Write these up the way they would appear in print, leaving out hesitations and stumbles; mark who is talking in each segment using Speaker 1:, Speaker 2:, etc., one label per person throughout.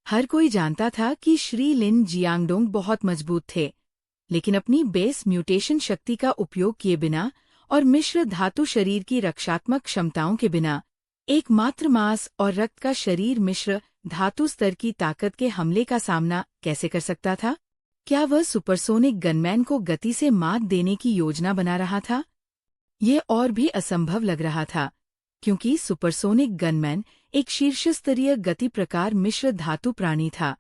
Speaker 1: हर कोई जानता था कि श्री लिन जियांगडोंग बहुत मजबूत थे, लेकिन अपनी बेस म्यूटेशन शक्ति का उपयोग किए बिना और मिश्र धातु शरीर की रक्षात्मक क्षमताओं के बिना एकमात्र मांस और रक्त का शरीर मिश्र धातु स्तर की ताकत के हमले का सामना कैसे कर सकता था? क्या वह सुपरसोनिक गनमैन को गति से मात देने की योजना बना रहा था? ये और भी असंभव लग रहा था, क्योंकि सुपरसोनिक गनमैन एक शीर्षस्तरीय गति प्रकार मिश्र धातु प्राणी था,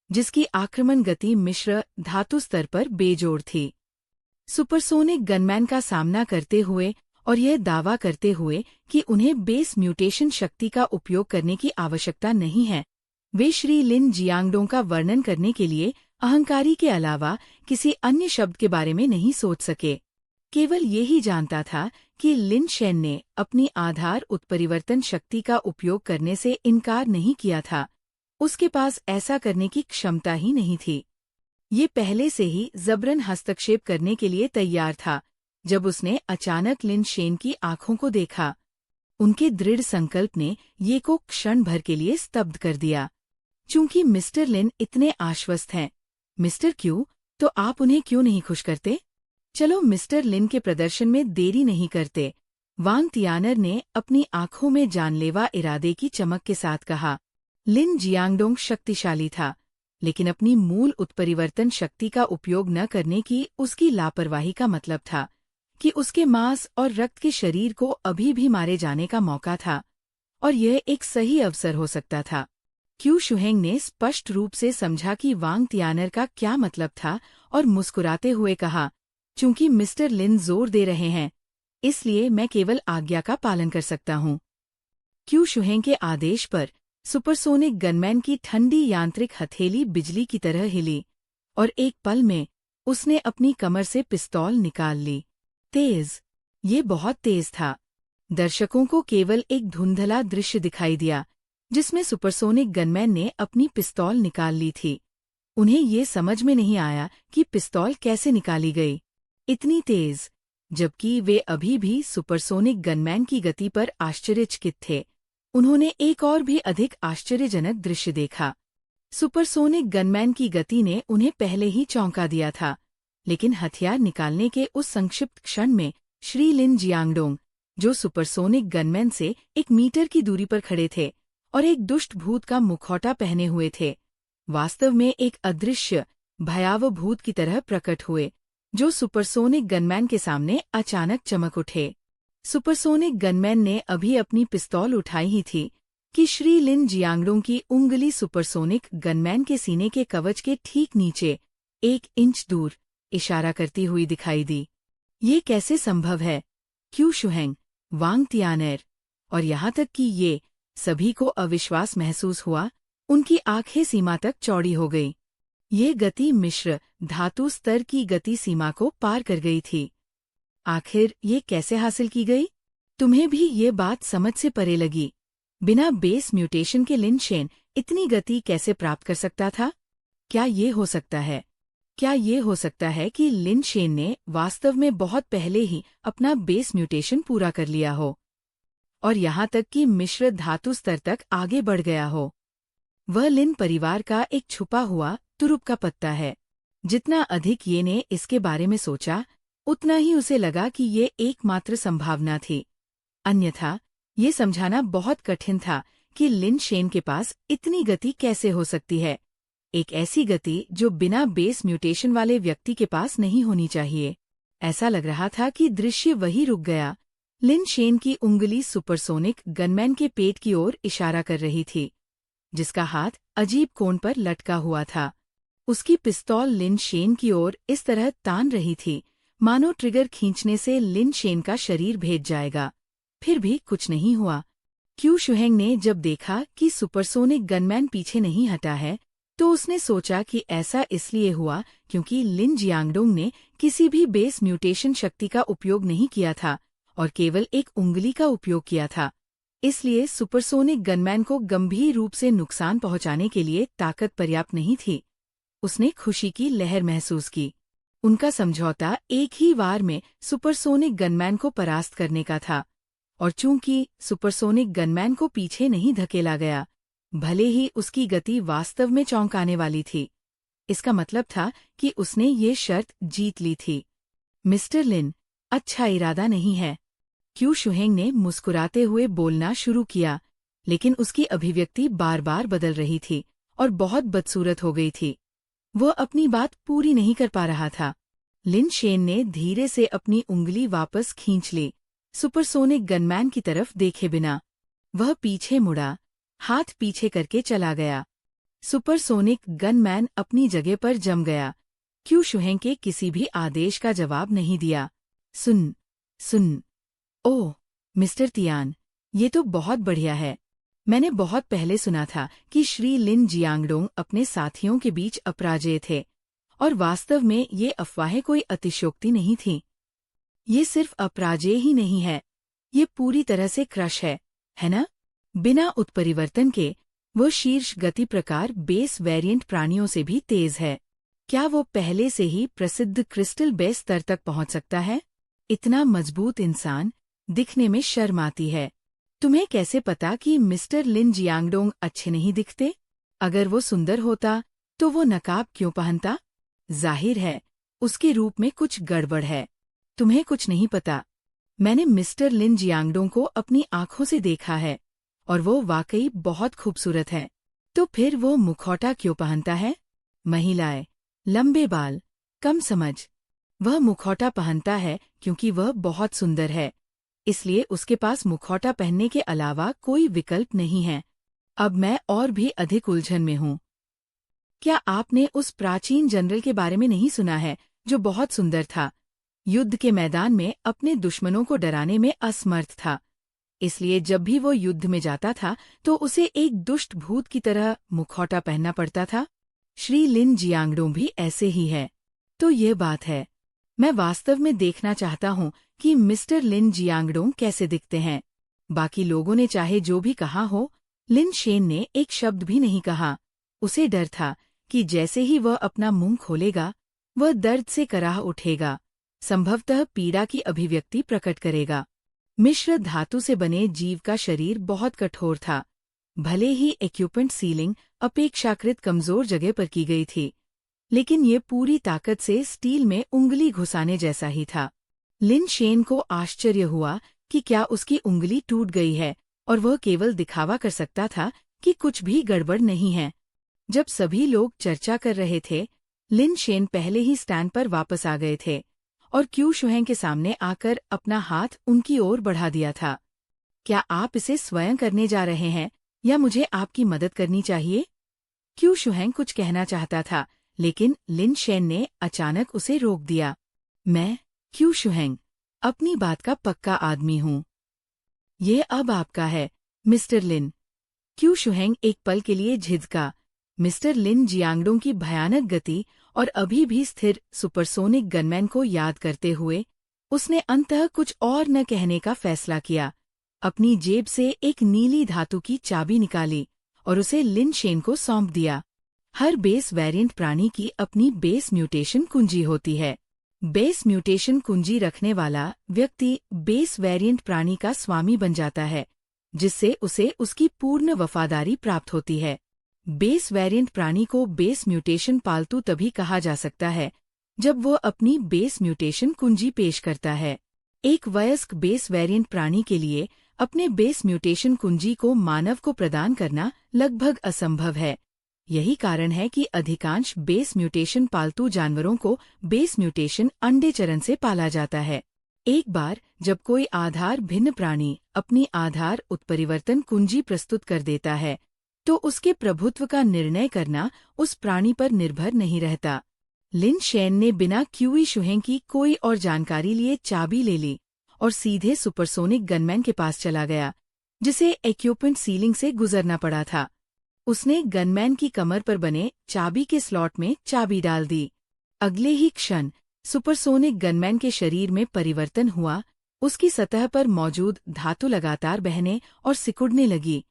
Speaker 1: जिसकी आक्रमण गति मिश्र धातु स्तर पर बेजोड़ थी। सुपरसोनिक गनमैन का सामना करते हुए और यह दावा करते हुए कि उन्हें बेस म्यूटेशन शक्ति का उपयोग करने की आवश्यकता नहीं है, वे श्री लिन जियांगडोंग का वर्णन करने के लिए अहंकारी के अलावा किसी अन्य शब्द के बारे में नहीं सोच सके। केवल यही जानता था कि लिन शेन ने अपनी आधार उत्परिवर्तन शक्ति का उपयोग करने से इनकार नहीं किया था, उसके पास ऐसा करने की क्षमता ही नहीं थी। ये पहले से ही जबरन हस्तक्षेप करने के लिए तैयार था जब उसने अचानक लिन शेन की आंखों को देखा। उनके दृढ़ संकल्प ने ये को क्षण भर के लिए स्तब्ध कर दिया। चूंकि मिस्टर लिन इतने आश्वस्त हैं, मिस्टर क्यू, तो आप उन्हें क्यों नहीं खुश करते? चलो मिस्टर लिन के प्रदर्शन में देरी नहीं करते, वांग तियानर ने अपनी आंखों में जानलेवा इरादे की चमक के साथ कहा। लिन जियांगडोंग शक्तिशाली था, लेकिन अपनी मूल उत्परिवर्तन शक्ति का उपयोग न करने की उसकी लापरवाही का मतलब था कि उसके मांस और रक्त के शरीर को अभी भी मारे जाने का मौका था, और यह एक सही अवसर हो सकता था। क्यू शुहेंग ने स्पष्ट रूप से समझा कि वांग तियानर का क्या मतलब था और मुस्कुराते हुए कहा, चूंकि मिस्टर लिन जोर दे रहे हैं, इसलिए मैं केवल आज्ञा का पालन कर सकता हूँ। क्यू शुहेंग के आदेश पर सुपरसोनिक गनमैन की ठंडी यांत्रिक हथेली बिजली की तरह हिली, और एक पल में उसने अपनी कमर से पिस्तौल निकाल ली। तेज, ये बहुत तेज था। दर्शकों को केवल एक धुंधला दृश्य दिखाई दिया, जिसमें सुपरसोनिक गनमैन ने अपनी पिस्तौल निकाल ली थी। उन्हें ये समझ में नहीं आया कि पिस्तौल कैसे निकाली गई इतनी तेज, जबकि वे अभी भी सुपरसोनिक गनमैन की गति पर आश्चर्यचकित थे। उन्होंने एक और भी अधिक आश्चर्यजनक दृश्य देखा। सुपरसोनिक गनमैन की गति ने उन्हें पहले ही चौंका दिया था, लेकिन हथियार निकालने के उस संक्षिप्त क्षण में श्री लिन जियांगडोंग, जो सुपरसोनिक गनमैन से 1 मीटर की दूरी पर खड़े थे और एक दुष्ट भूत का मुखौटा पहने हुए थे, वास्तव में एक अदृश्य भयावह भूत की तरह प्रकट हुए, जो सुपरसोनिक गनमैन के सामने अचानक चमक उठे। सुपरसोनिक गनमैन ने अभी अपनी पिस्तौल उठाई ही थी कि श्री लिन जियांगडोंग की उंगली सुपरसोनिक गनमैन के सीने के कवच के ठीक नीचे 1 इंच दूर इशारा करती हुई दिखाई दी। ये कैसे संभव है? क्यू शुहेंग, वांग तियानर और यहाँ तक कि ये सभी को अविश्वास महसूस हुआ। उनकी आंखें सीमा तक चौड़ी हो गई। ये गति मिश्र धातु स्तर की गति सीमा को पार कर गई थी। आखिर ये कैसे हासिल की गई? तुम्हें भी ये बात समझ से परे लगी। बिना बेस म्यूटेशन के लिन शेन इतनी गति कैसे प्राप्त कर सकता था? क्या ये हो सकता है? क्या ये हो सकता है कि लिन शेन ने वास्तव में बहुत पहले ही अपना बेस म्यूटेशन पूरा कर लिया हो, और यहाँ तक कि मिश्र धातु स्तर तक आगे बढ़ गया हो? वह लिन परिवार का एक छुपा हुआ तुरुप का पत्ता है। जितना अधिक ये ने इसके बारे में सोचा, उतना ही उसे लगा कि ये एकमात्र संभावना थी। अन्यथा ये समझाना बहुत कठिन था कि लिन शेन के पास इतनी गति कैसे हो सकती है, एक ऐसी गति जो बिना बेस म्यूटेशन वाले व्यक्ति के पास नहीं होनी चाहिए। ऐसा लग रहा था कि दृश्य वही रुक गया। लिन शेन की उंगली सुपरसोनिक गनमैन के पेट की ओर इशारा कर रही थी, जिसका हाथ अजीब कोण पर लटका हुआ था। उसकी पिस्तौल लिन शेन की ओर इस तरह तान रही थी मानो ट्रिगर खींचने से लिन शेन का शरीर भेद जाएगा। फिर भी कुछ नहीं हुआ। क्यू शुहेंग ने जब देखा कि सुपरसोनिक गनमैन पीछे नहीं हटा है, तो उसने सोचा कि ऐसा इसलिए हुआ क्योंकि लिन जियांगडोंग ने किसी भी बेस म्यूटेशन शक्ति का उपयोग नहीं किया था और केवल एक उंगली का उपयोग किया था। इसलिए सुपरसोनिक गनमैन को गंभीर रूप से नुकसान पहुंचाने के लिए ताकत पर्याप्त नहीं थी। उसने खुशी की लहर महसूस की। उनका समझौता एक ही वार में सुपरसोनिक गनमैन को परास्त करने का था, और चूंकि सुपरसोनिक गनमैन को पीछे नहीं धकेला गया, भले ही उसकी गति वास्तव में चौंकाने वाली थी। इसका मतलब था कि उसने ये शर्त जीत ली थी। मिस्टर लिन, अच्छा इरादा नहीं है। क्यू शुहेंग ने मुस्कुराते हुए बोलना शुरू किया, लेकिन उसकी अभिव्यक्ति बार बार बदल रही थी और बहुत बदसूरत हो गई थी। वह अपनी बात पूरी नहीं कर पा रहा था। लिन शेन ने धीरे से अपनी उंगली वापस खींच ली, सुपरसोनिक गनमैन की तरफ देखे बिना। वह पीछे मुड़ा, हाथ पीछे करके चला गया। सुपरसोनिक गनमैन अपनी जगह पर जम गया। क्यू शुहेंग के किसी भी आदेश का जवाब नहीं दिया। सुन, सुन। ओह, मिस्टर तियान, ये तो बहुत बढ़िया है। मैंने बहुत पहले सुना था कि श्री लिन जियांगडोंग अपने साथियों के बीच अपराजेय थे, और वास्तव में ये अफवाहें कोई अतिशयोक्ति नहीं थीं। ये सिर्फ अपराजेय ही नहीं है, ये पूरी तरह से क्रश है ना? बिना उत्परिवर्तन के वो शीर्ष गति प्रकार बेस वेरिएंट प्राणियों से भी तेज है। क्या वो पहले से ही प्रसिद्ध क्रिस्टल बेस स्तर तक पहुंच सकता है? इतना मजबूत इंसान, दिखने में शर्म आती है। तुम्हें कैसे पता कि मिस्टर लिन जियांगडोंग अच्छे नहीं दिखते? अगर वो सुंदर होता तो वो नकाब क्यों पहनता? जाहिर है, उसके रूप में कुछ गड़बड़ है। तुम्हें कुछ नहीं पता। मैंने मिस्टर लिन जियांगडोंग को अपनी आंखों से देखा है, और वो वाकई बहुत खूबसूरत है। तो फिर वो मुखौटा क्यों पहनता है? महिलाएं, लंबे बाल, कम समझ। वह मुखौटा पहनता है क्योंकि वह बहुत सुंदर है, इसलिए उसके पास मुखौटा पहनने के अलावा कोई विकल्प नहीं है। अब मैं और भी अधिक उलझन में हूँ। क्या आपने उस प्राचीन जनरल के बारे में नहीं सुना है जो बहुत सुंदर था, युद्ध के मैदान में अपने दुश्मनों को डराने में असमर्थ था, इसलिए जब भी वो युद्ध में जाता था तो उसे एक दुष्ट भूत की तरह मुखौटा पहनना पड़ता था? श्री लिन जियांगडोंग भी ऐसे ही है। तो ये बात है। मैं वास्तव में देखना चाहता हूँ कि मिस्टर लिन जियांगडोंग कैसे दिखते हैं। बाकी लोगों ने चाहे जो भी कहा हो, लिन शेन ने एक शब्द भी नहीं कहा। उसे डर था कि जैसे ही वह अपना मुंह खोलेगा, वह दर्द से कराह उठेगा, संभवतः पीड़ा की अभिव्यक्ति प्रकट करेगा। मिश्र धातु से बने जीव का शरीर बहुत कठोर था। भले ही इक्विपमेंट सीलिंग अपेक्षाकृत कमजोर जगह पर की गई थी, लेकिन ये पूरी ताकत से स्टील में उंगली घुसाने जैसा ही था। लिन शेन को आश्चर्य हुआ कि क्या उसकी उंगली टूट गई है, और वह केवल दिखावा कर सकता था कि कुछ भी गड़बड़ नहीं है। जब सभी लोग चर्चा कर रहे थे, लिन शेन पहले ही स्टैंड पर वापस आ गए थे और क्यू शुहेंग के सामने आकर अपना हाथ उनकी ओर बढ़ा दिया था। क्या आप इसे स्वयं करने जा रहे हैं या मुझे आपकी मदद करनी चाहिए? क्यू शुहेंग कुछ कहना चाहता था, लेकिन लिन शेन ने अचानक उसे रोक दिया। मैं, क्यू शुहेंग, अपनी बात का पक्का आदमी हूँ। ये अब आपका है, मिस्टर लिन। क्यू शुहेंग एक पल के लिए झिझका। मिस्टर लिन जियांगडोंग की भयानक गति और अभी भी स्थिर सुपरसोनिक गनमैन को याद करते हुए उसने अंततः कुछ और न कहने का फैसला किया। अपनी जेब से एक नीली धातु की चाबी निकाली और उसे लिन शेन को सौंप दिया। हर बेस वेरिएंट प्राणी की अपनी बेस म्यूटेशन कुंजी होती है। बेस म्यूटेशन कुंजी रखने वाला व्यक्ति बेस वेरिएंट प्राणी का स्वामी बन जाता है, जिससे उसे उसकी पूर्ण वफादारी प्राप्त होती है। बेस वेरिएंट प्राणी को बेस म्यूटेशन पालतू तभी कहा जा सकता है जब वो अपनी बेस म्यूटेशन कुंजी पेश करता है। एक वयस्क बेस वेरिएंट प्राणी के लिए अपने बेस म्यूटेशन कुंजी को मानव को प्रदान करना लगभग असंभव है। यही कारण है कि अधिकांश बेस म्यूटेशन पालतू जानवरों को बेस म्यूटेशन अंडे चरण से पाला जाता है। एक बार जब कोई आधार भिन्न प्राणी अपनी आधार उत्परिवर्तन कुंजी प्रस्तुत कर देता है, तो उसके प्रभुत्व का निर्णय करना उस प्राणी पर निर्भर नहीं रहता। लिन शेन ने बिना क्यूई शुहेंग की कोई और जानकारी लिए चाबी ले ली और सीधे सुपरसोनिक गनमैन के पास चला गया, जिसे इक्विपमेंट सीलिंग से गुजरना पड़ा था। उसने गनमैन की कमर पर बने चाबी के स्लॉट में चाबी डाल दी। अगले ही क्षण सुपरसोनिक गनमैन के शरीर में परिवर्तन हुआ। उसकी सतह पर मौजूद धातु लगातार बहने और सिकुड़ने लगी,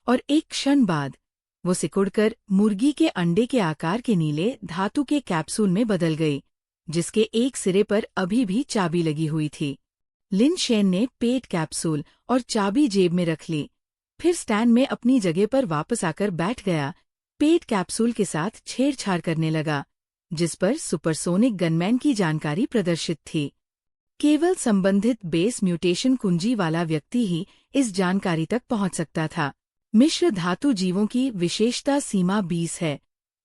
Speaker 1: और एक क्षण बाद वो सिकुड़कर मुर्गी के अंडे के आकार के नीले धातु के कैप्सूल में बदल गई, जिसके एक सिरे पर अभी भी चाबी लगी हुई थी। लिन शेन ने पेट कैप्सूल और चाबी जेब में रख ली। फिर स्टैंड में अपनी जगह पर वापस आकर बैठ गया, पेट कैप्सूल के साथ छेड़छाड़ करने लगा, जिस पर सुपरसोनिक गनमैन की जानकारी प्रदर्शित थी। केवल संबंधित बेस म्यूटेशन कुंजी वाला व्यक्ति ही इस जानकारी तक पहुंच सकता था। मिश्र धातु जीवों की विशेषता सीमा 20 है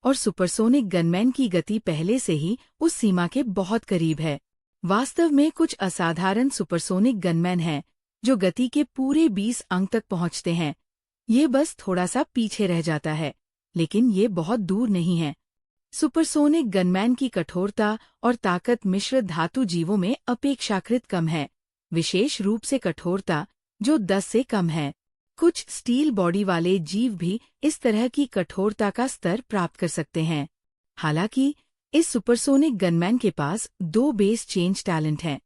Speaker 1: और सुपरसोनिक गनमैन की गति पहले से ही उस सीमा के बहुत करीब है। वास्तव में कुछ असाधारण सुपरसोनिक गनमैन हैं जो गति के पूरे 20 अंक तक पहुंचते हैं। ये बस थोड़ा सा पीछे रह जाता है, लेकिन ये बहुत दूर नहीं है। सुपरसोनिक गनमैन की कठोरता और ताकत मिश्र धातु जीवों में अपेक्षाकृत कम है, विशेष रूप से कठोरता जो 10 से कम है। कुछ स्टील बॉडी वाले जीव भी इस तरह की कठोरता का स्तर प्राप्त कर सकते हैं। हालांकि इस सुपरसोनिक गनमैन के पास 2 बेस चेंज टैलेंट हैं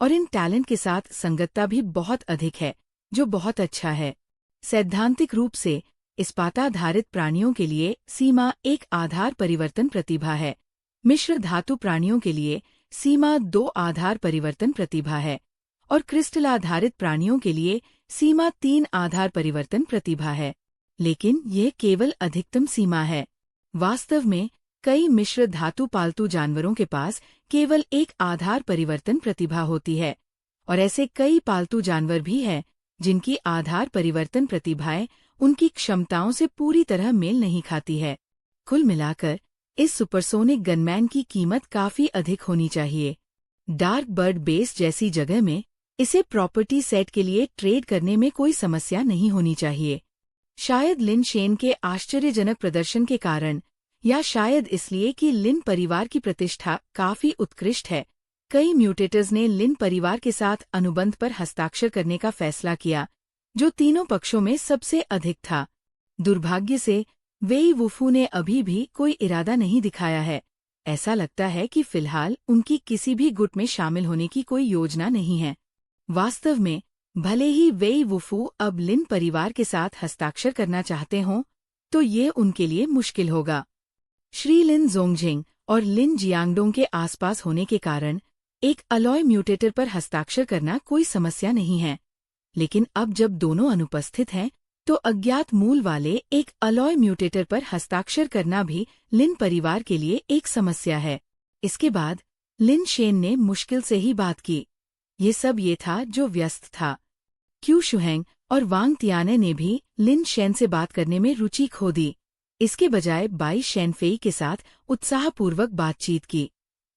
Speaker 1: और इन टैलेंट के साथ संगतता भी बहुत अधिक है, जो बहुत अच्छा है। सैद्धांतिक रूप से इस्पाताधारित प्राणियों के लिए सीमा एक आधार परिवर्तन प्रतिभा है। मिश्र धातु प्राणियों के लिए सीमा 2 आधार परिवर्तन प्रतिभा है और क्रिस्टल आधारित प्राणियों के लिए सीमा 3 आधार परिवर्तन प्रतिभा है। लेकिन यह केवल अधिकतम सीमा है। वास्तव में कई मिश्र धातु पालतू जानवरों के पास केवल एक आधार परिवर्तन प्रतिभा होती है और ऐसे कई पालतू जानवर भी हैं जिनकी आधार परिवर्तन प्रतिभाएं उनकी क्षमताओं से पूरी तरह मेल नहीं खाती है। कुल मिलाकर इस सुपरसोनिक गनमैन की कीमत काफी अधिक होनी चाहिए। डार्क बर्ड बेस जैसी जगह में इसे प्रॉपर्टी सेट के लिए ट्रेड करने में कोई समस्या नहीं होनी चाहिए। शायद लिन शेन के आश्चर्यजनक प्रदर्शन के कारण, या शायद इसलिए कि लिन परिवार की प्रतिष्ठा काफी उत्कृष्ट है, कई म्यूटेटर्स ने लिन परिवार के साथ अनुबंध पर हस्ताक्षर करने का फैसला किया, जो तीनों पक्षों में सबसे अधिक था। दुर्भाग्य से वेई वुफू ने अभी भी कोई इरादा नहीं दिखाया है। ऐसा लगता है कि फिलहाल उनकी किसी भी गुट में शामिल होने की कोई योजना नहीं है। वास्तव में भले ही वेई वुफू अब लिन परिवार के साथ हस्ताक्षर करना चाहते हों, तो ये उनके लिए मुश्किल होगा। श्री लिन जोंगजिंग और लिन जियांगडोंग के आसपास होने के कारण एक अलॉय म्यूटेटर पर हस्ताक्षर करना कोई समस्या नहीं है, लेकिन अब जब दोनों अनुपस्थित हैं, तो अज्ञात मूल वाले एक अलॉय म्यूटेटर पर हस्ताक्षर करना भी लिन परिवार के लिए एक समस्या है। इसके बाद लिन शेन ने मुश्किल से ही बात की। ये सब ये था जो व्यस्त था। क्यू शुहेंग और वांग तियाने ने भी लिन शेन से बात करने में रुचि खो दी। इसके बजाय बाई शेनफेई के साथ उत्साहपूर्वक बातचीत की,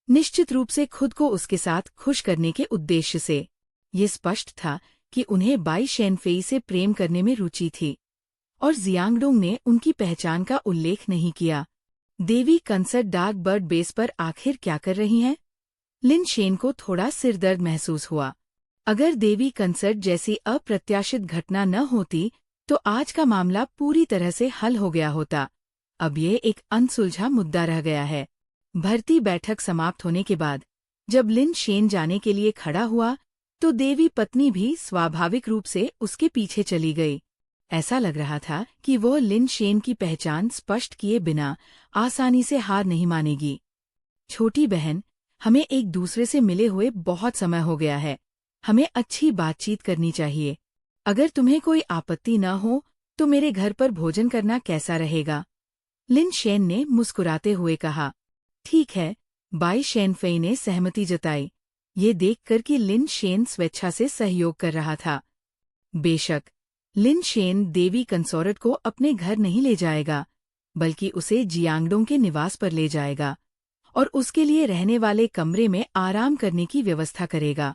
Speaker 1: निश्चित रूप से खुद को उसके साथ खुश करने के उद्देश्य से। ये स्पष्ट था कि उन्हें बाई शेनफेई से प्रेम करने में रुचि थी, और जियांगडोंग ने उनकी पहचान का उल्लेख नहीं किया। देवी कंसर्ट डार्क बर्ड बेस पर आखिर क्या कर रही हैं? लिन शेन को थोड़ा सिरदर्द महसूस हुआ। अगर देवी कंसर्ट जैसी अप्रत्याशित घटना न होती तो आज का मामला पूरी तरह से हल हो गया होता। अब ये एक अनसुलझा मुद्दा रह गया है। भर्ती बैठक समाप्त होने के बाद जब लिन शेन जाने के लिए खड़ा हुआ, तो देवी पत्नी भी स्वाभाविक रूप से उसके पीछे चली गई। ऐसा लग रहा था कि वो लिन शेन की पहचान स्पष्ट किए बिना आसानी से हार नहीं मानेगी। छोटी बहन, हमें एक दूसरे से मिले हुए बहुत समय हो गया है। हमें अच्छी बातचीत करनी चाहिए। अगर तुम्हें कोई आपत्ति न हो तो मेरे घर पर भोजन करना कैसा रहेगा? लिन शेन ने मुस्कुराते हुए कहा। ठीक है, बाई शेनफेई ने सहमति जताई, ये देखकर कि लिन शेन स्वेच्छा से सहयोग कर रहा था। बेशक, लिन शेन देवी कंसोर्ट को अपने घर नहीं ले जाएगा, बल्कि उसे जियांगडोंग के निवास पर ले जाएगा और उसके लिए रहने वाले कमरे में आराम करने की व्यवस्था करेगा।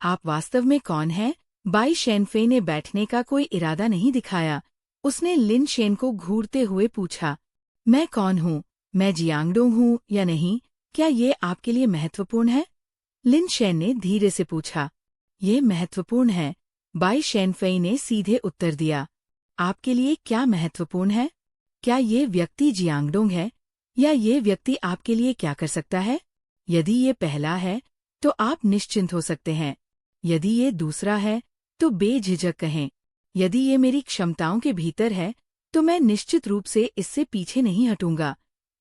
Speaker 1: आप वास्तव में कौन हैं? बाई शेनफेई ने बैठने का कोई इरादा नहीं दिखाया। उसने लिन शेन को घूरते हुए पूछा, मैं कौन हूँ? मैं जियांगडोंग हूँ या नहीं? क्या ये आपके लिए महत्वपूर्ण है? लिन शेन ने धीरे से पूछा। ये महत्वपूर्ण है, बाई शेनफेई ने सीधे उत्तर दिया। आपके लिए क्या महत्वपूर्ण है? क्या ये व्यक्ति जियांगडोंग है, या ये व्यक्ति आपके लिए क्या कर सकता है? यदि ये पहला है तो आप निश्चिंत हो सकते हैं। यदि ये दूसरा है तो बेझिझक कहें। यदि ये मेरी क्षमताओं के भीतर है तो मैं निश्चित रूप से इससे पीछे नहीं हटूंगा,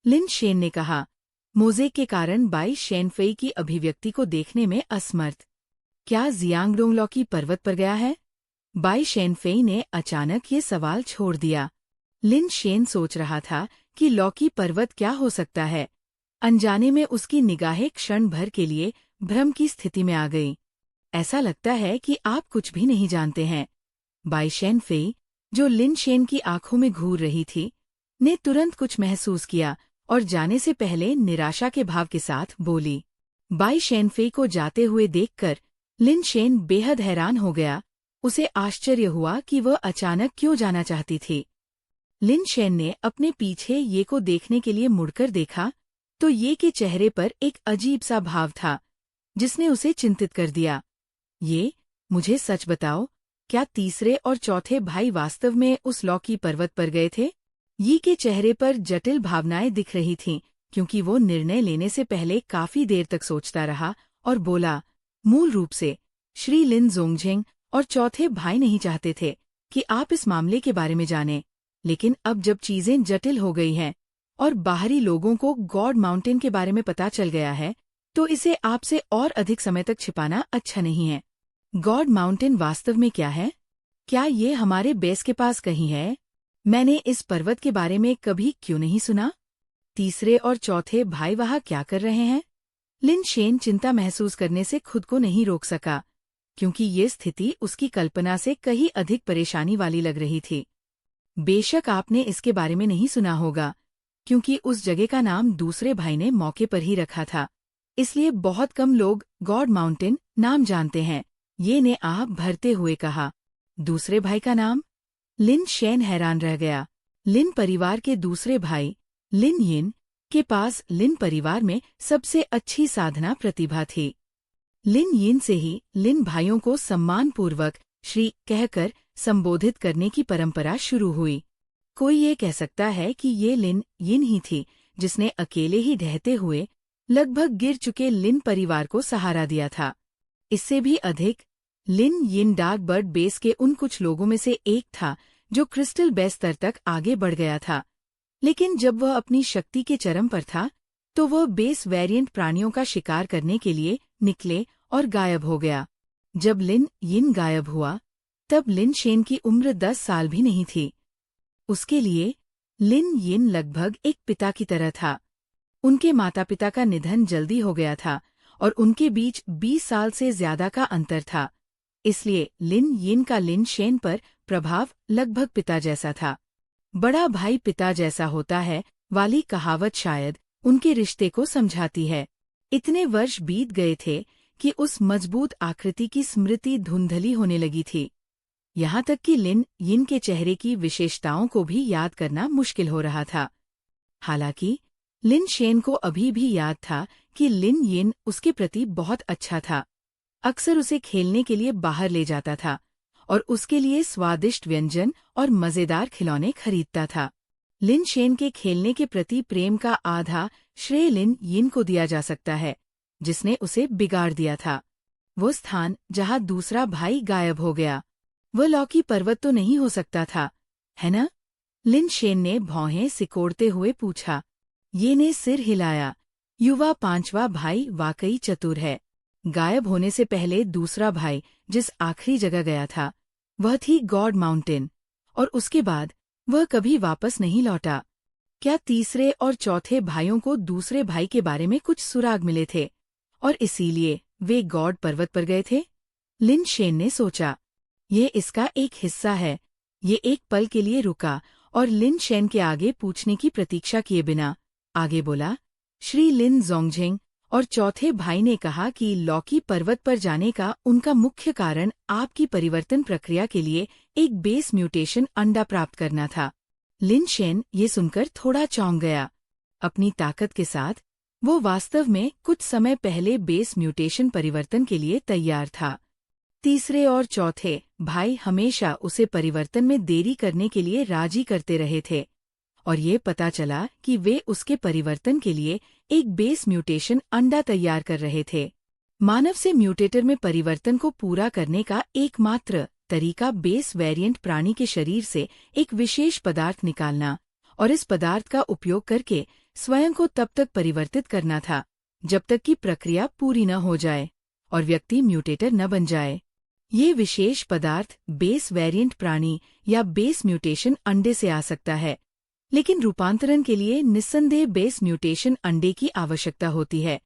Speaker 1: लिन शेन ने कहा, मोज़ेक के कारण बाई शेनफेई की अभिव्यक्ति को देखने में असमर्थ। क्या जियांगडोंग लॉकी पर्वत पर गया है? बाई शेनफेई ने अचानक ये सवाल छोड़ दिया। लिन शेन सोच रहा था कि लॉकी पर्वत क्या हो सकता है। अनजाने में उसकी निगाहें क्षण भर के लिए भ्रम की स्थिति में आ गईं। ऐसा लगता है कि आप कुछ भी नहीं जानते हैं। बाई शेनफेई, जो लिन शेन की आंखों में घूर रही थी, ने तुरंत कुछ महसूस किया और जाने से पहले निराशा के भाव के साथ बोली। बाई शेनफेई को जाते हुए देखकर लिन शेन बेहद हैरान हो गया। उसे आश्चर्य हुआ कि वह अचानक क्यों जाना चाहती थी। लिन शेन ने अपने पीछे ये को देखने के लिए मुड़कर देखा तो ये के चेहरे पर एक अजीब सा भाव था जिसने उसे चिंतित कर दिया। ये, मुझे सच बताओ, क्या तीसरे और चौथे भाई वास्तव में उस लॉकी पर्वत पर गए थे? यी के चेहरे पर जटिल भावनाएं दिख रही थीं क्योंकि वो निर्णय लेने से पहले काफी देर तक सोचता रहा और बोला, मूल रूप से श्री लिन जोंगझेंग और चौथे भाई नहीं चाहते थे कि आप इस मामले के बारे में जानें, लेकिन अब जब चीजें जटिल हो गई हैं और बाहरी लोगों को गॉड माउंटेन के बारे में पता चल गया है, तो इसे आपसे और अधिक समय तक छिपाना अच्छा नहीं है। गॉड माउंटेन वास्तव में क्या है? क्या ये हमारे बेस के पास कहीं है? मैंने इस पर्वत के बारे में कभी क्यों नहीं सुना? तीसरे और चौथे भाई वहाँ क्या कर रहे हैं? लिन शेन चिंता महसूस करने से खुद को नहीं रोक सका, क्योंकि ये स्थिति उसकी कल्पना से कहीं अधिक परेशानी वाली लग रही थी। बेशक आपने इसके बारे में नहीं सुना होगा, क्योंकि उस जगह का नाम दूसरे भाई ने मौके पर ही रखा था, इसलिए बहुत कम लोग गॉड माउंटेन नाम जानते हैं, ये ने आप भरते हुए कहा। दूसरे भाई का नाम? लिन शेन हैरान रह गया। लिन परिवार के दूसरे भाई, लिन यिन, के पास लिन परिवार में सबसे अच्छी साधना प्रतिभा थी। लिन यिन से ही लिन भाइयों को सम्मानपूर्वक श्री कहकर संबोधित करने की परंपरा शुरू हुई। कोई ये कह सकता है कि ये लिन यिन ही थी जिसने अकेले ही ढहते हुए लगभग गिर चुके लिन परिवार को सहारा दिया था। इससे भी अधिक, लिन यिन डार्क बर्ड बेस के उन कुछ लोगों में से एक था जो क्रिस्टल बेस स्तर तक आगे बढ़ गया था, लेकिन जब वह अपनी शक्ति के चरम पर था तो वह बेस वेरिएंट प्राणियों का शिकार करने के लिए निकले और गायब हो गया। जब लिन यिन गायब हुआ तब लिन शेन की उम्र 10 साल भी नहीं थी। उसके लिए लिन यिन लगभग एक पिता की तरह था। उनके माता पिता का निधन जल्दी हो गया था और उनके बीच 20 साल से ज्यादा का अंतर था, इसलिए लिन यिन का लिन शेन पर प्रभाव लगभग पिता जैसा था। बड़ा भाई पिता जैसा होता है वाली कहावत शायद उनके रिश्ते को समझाती है। इतने वर्ष बीत गए थे कि उस मजबूत आकृति की स्मृति धुंधली होने लगी थी, यहाँ तक कि लिन यिन के चेहरे की विशेषताओं को भी याद करना मुश्किल हो रहा था। हालांकि लिन शेन को अभी भी याद था कि लिन यिन उसके प्रति बहुत अच्छा था, अक्सर उसे खेलने के लिए बाहर ले जाता था और उसके लिए स्वादिष्ट व्यंजन और मजेदार खिलौने खरीदता था। लिन शेन के खेलने के प्रति प्रेम का आधा श्रेय लिन यिन को दिया जा सकता है, जिसने उसे बिगाड़ दिया था। वो स्थान जहाँ दूसरा भाई गायब हो गया, वह लॉकी पर्वत तो नहीं हो सकता था, है ना? लिन शेन ने भौहें सिकोड़ते हुए पूछा। ये ने सिर हिलाया। युवा पांचवा भाई वाकई चतुर है। गायब होने से पहले दूसरा भाई जिस आखिरी जगह गया था वह थी गॉड माउंटेन, और उसके बाद वह कभी वापस नहीं लौटा। क्या तीसरे और चौथे भाइयों को दूसरे भाई के बारे में कुछ सुराग मिले थे और इसीलिए वे गॉड पर्वत पर गए थे? लिन शेन ने सोचा। ये इसका एक हिस्सा है। ये एक पल के लिए रुका और लिन शेन के आगे पूछने की प्रतीक्षा किए बिना आगे बोला, श्री लिन जोंगझेंग और चौथे भाई ने कहा कि लॉकी पर्वत पर जाने का उनका मुख्य कारण आपकी परिवर्तन प्रक्रिया के लिए एक बेस म्यूटेशन अंडा प्राप्त करना था। लिन शेन ये सुनकर थोड़ा चौंक गया। अपनी ताकत के साथ वो वास्तव में कुछ समय पहले बेस म्यूटेशन परिवर्तन के लिए तैयार था। तीसरे और चौथे भाई हमेशा उसे परिवर्तन में देरी करने के लिए राजी करते रहे थे, और ये पता चला कि वे उसके परिवर्तन के लिए एक बेस म्यूटेशन अंडा तैयार कर रहे थे। मानव से म्यूटेटर में परिवर्तन को पूरा करने का एकमात्र तरीका बेस वेरिएंट प्राणी के शरीर से एक विशेष पदार्थ निकालना और इस पदार्थ का उपयोग करके स्वयं को तब तक परिवर्तित करना था जब तक कि प्रक्रिया पूरी न हो जाए और व्यक्ति म्यूटेटर न बन जाए। ये विशेष पदार्थ बेस वेरिएंट प्राणी या बेस म्यूटेशन अंडे से आ सकता है, लेकिन रूपांतरण के लिए निस्संदेह बेस म्यूटेशन अंडे की आवश्यकता होती है,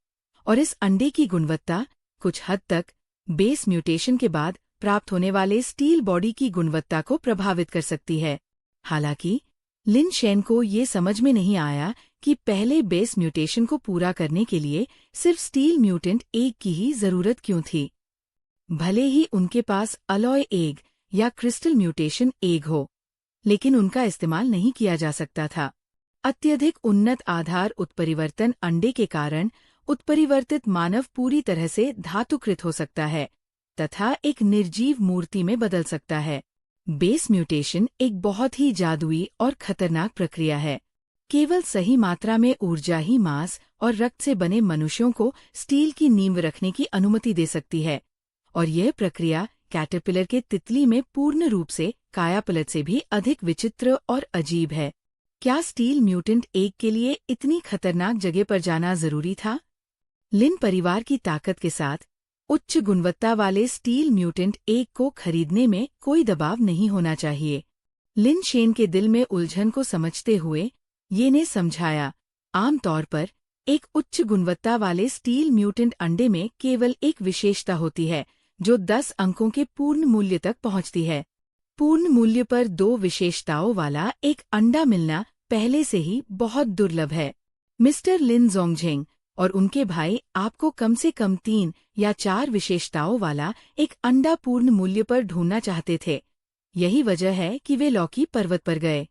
Speaker 1: और इस अंडे की गुणवत्ता कुछ हद तक बेस म्यूटेशन के बाद प्राप्त होने वाले स्टील बॉडी की गुणवत्ता को प्रभावित कर सकती है। हालांकि लिन शेन को ये समझ में नहीं आया कि पहले बेस म्यूटेशन को पूरा करने के लिए सिर्फ स्टील म्यूटेंट एग की ही जरूरत क्यों थी। भले ही उनके पास अलॉय एग या क्रिस्टल म्यूटेशन एग हो, लेकिन उनका इस्तेमाल नहीं किया जा सकता था। अत्यधिक उन्नत आधार उत्परिवर्तन अंडे के कारण उत्परिवर्तित मानव पूरी तरह से धातुकृत हो सकता है तथा एक निर्जीव मूर्ति में बदल सकता है। बेस म्यूटेशन एक बहुत ही जादुई और खतरनाक प्रक्रिया है। केवल सही मात्रा में ऊर्जा ही मांस और रक्त से बने मनुष्यों को स्टील की नींव रखने की अनुमति दे सकती है, और यह प्रक्रिया कैटरपिलर के तितली में पूर्ण रूप से कायापलट से भी अधिक विचित्र और अजीब है। क्या स्टील म्यूटेंट एग के लिए इतनी खतरनाक जगह पर जाना जरूरी था? लिन परिवार की ताकत के साथ उच्च गुणवत्ता वाले स्टील म्यूटेंट एग को खरीदने में कोई दबाव नहीं होना चाहिए। लिन शेन के दिल में उलझन को समझते हुए ये ने समझाया, आमतौर पर एक उच्च गुणवत्ता वाले स्टील म्यूटेंट अंडे में केवल एक विशेषता होती है जो 10 अंकों के पूर्ण मूल्य तक पहुंचती है। पूर्ण मूल्य पर 2 विशेषताओं वाला एक अंडा मिलना पहले से ही बहुत दुर्लभ है। मिस्टर लिन जोंगझेंग और उनके भाई आपको कम से कम 3 या 4 विशेषताओं वाला एक अंडा पूर्ण मूल्य पर ढूंढना चाहते थे। यही वजह है कि वे लॉकी पर्वत पर गए।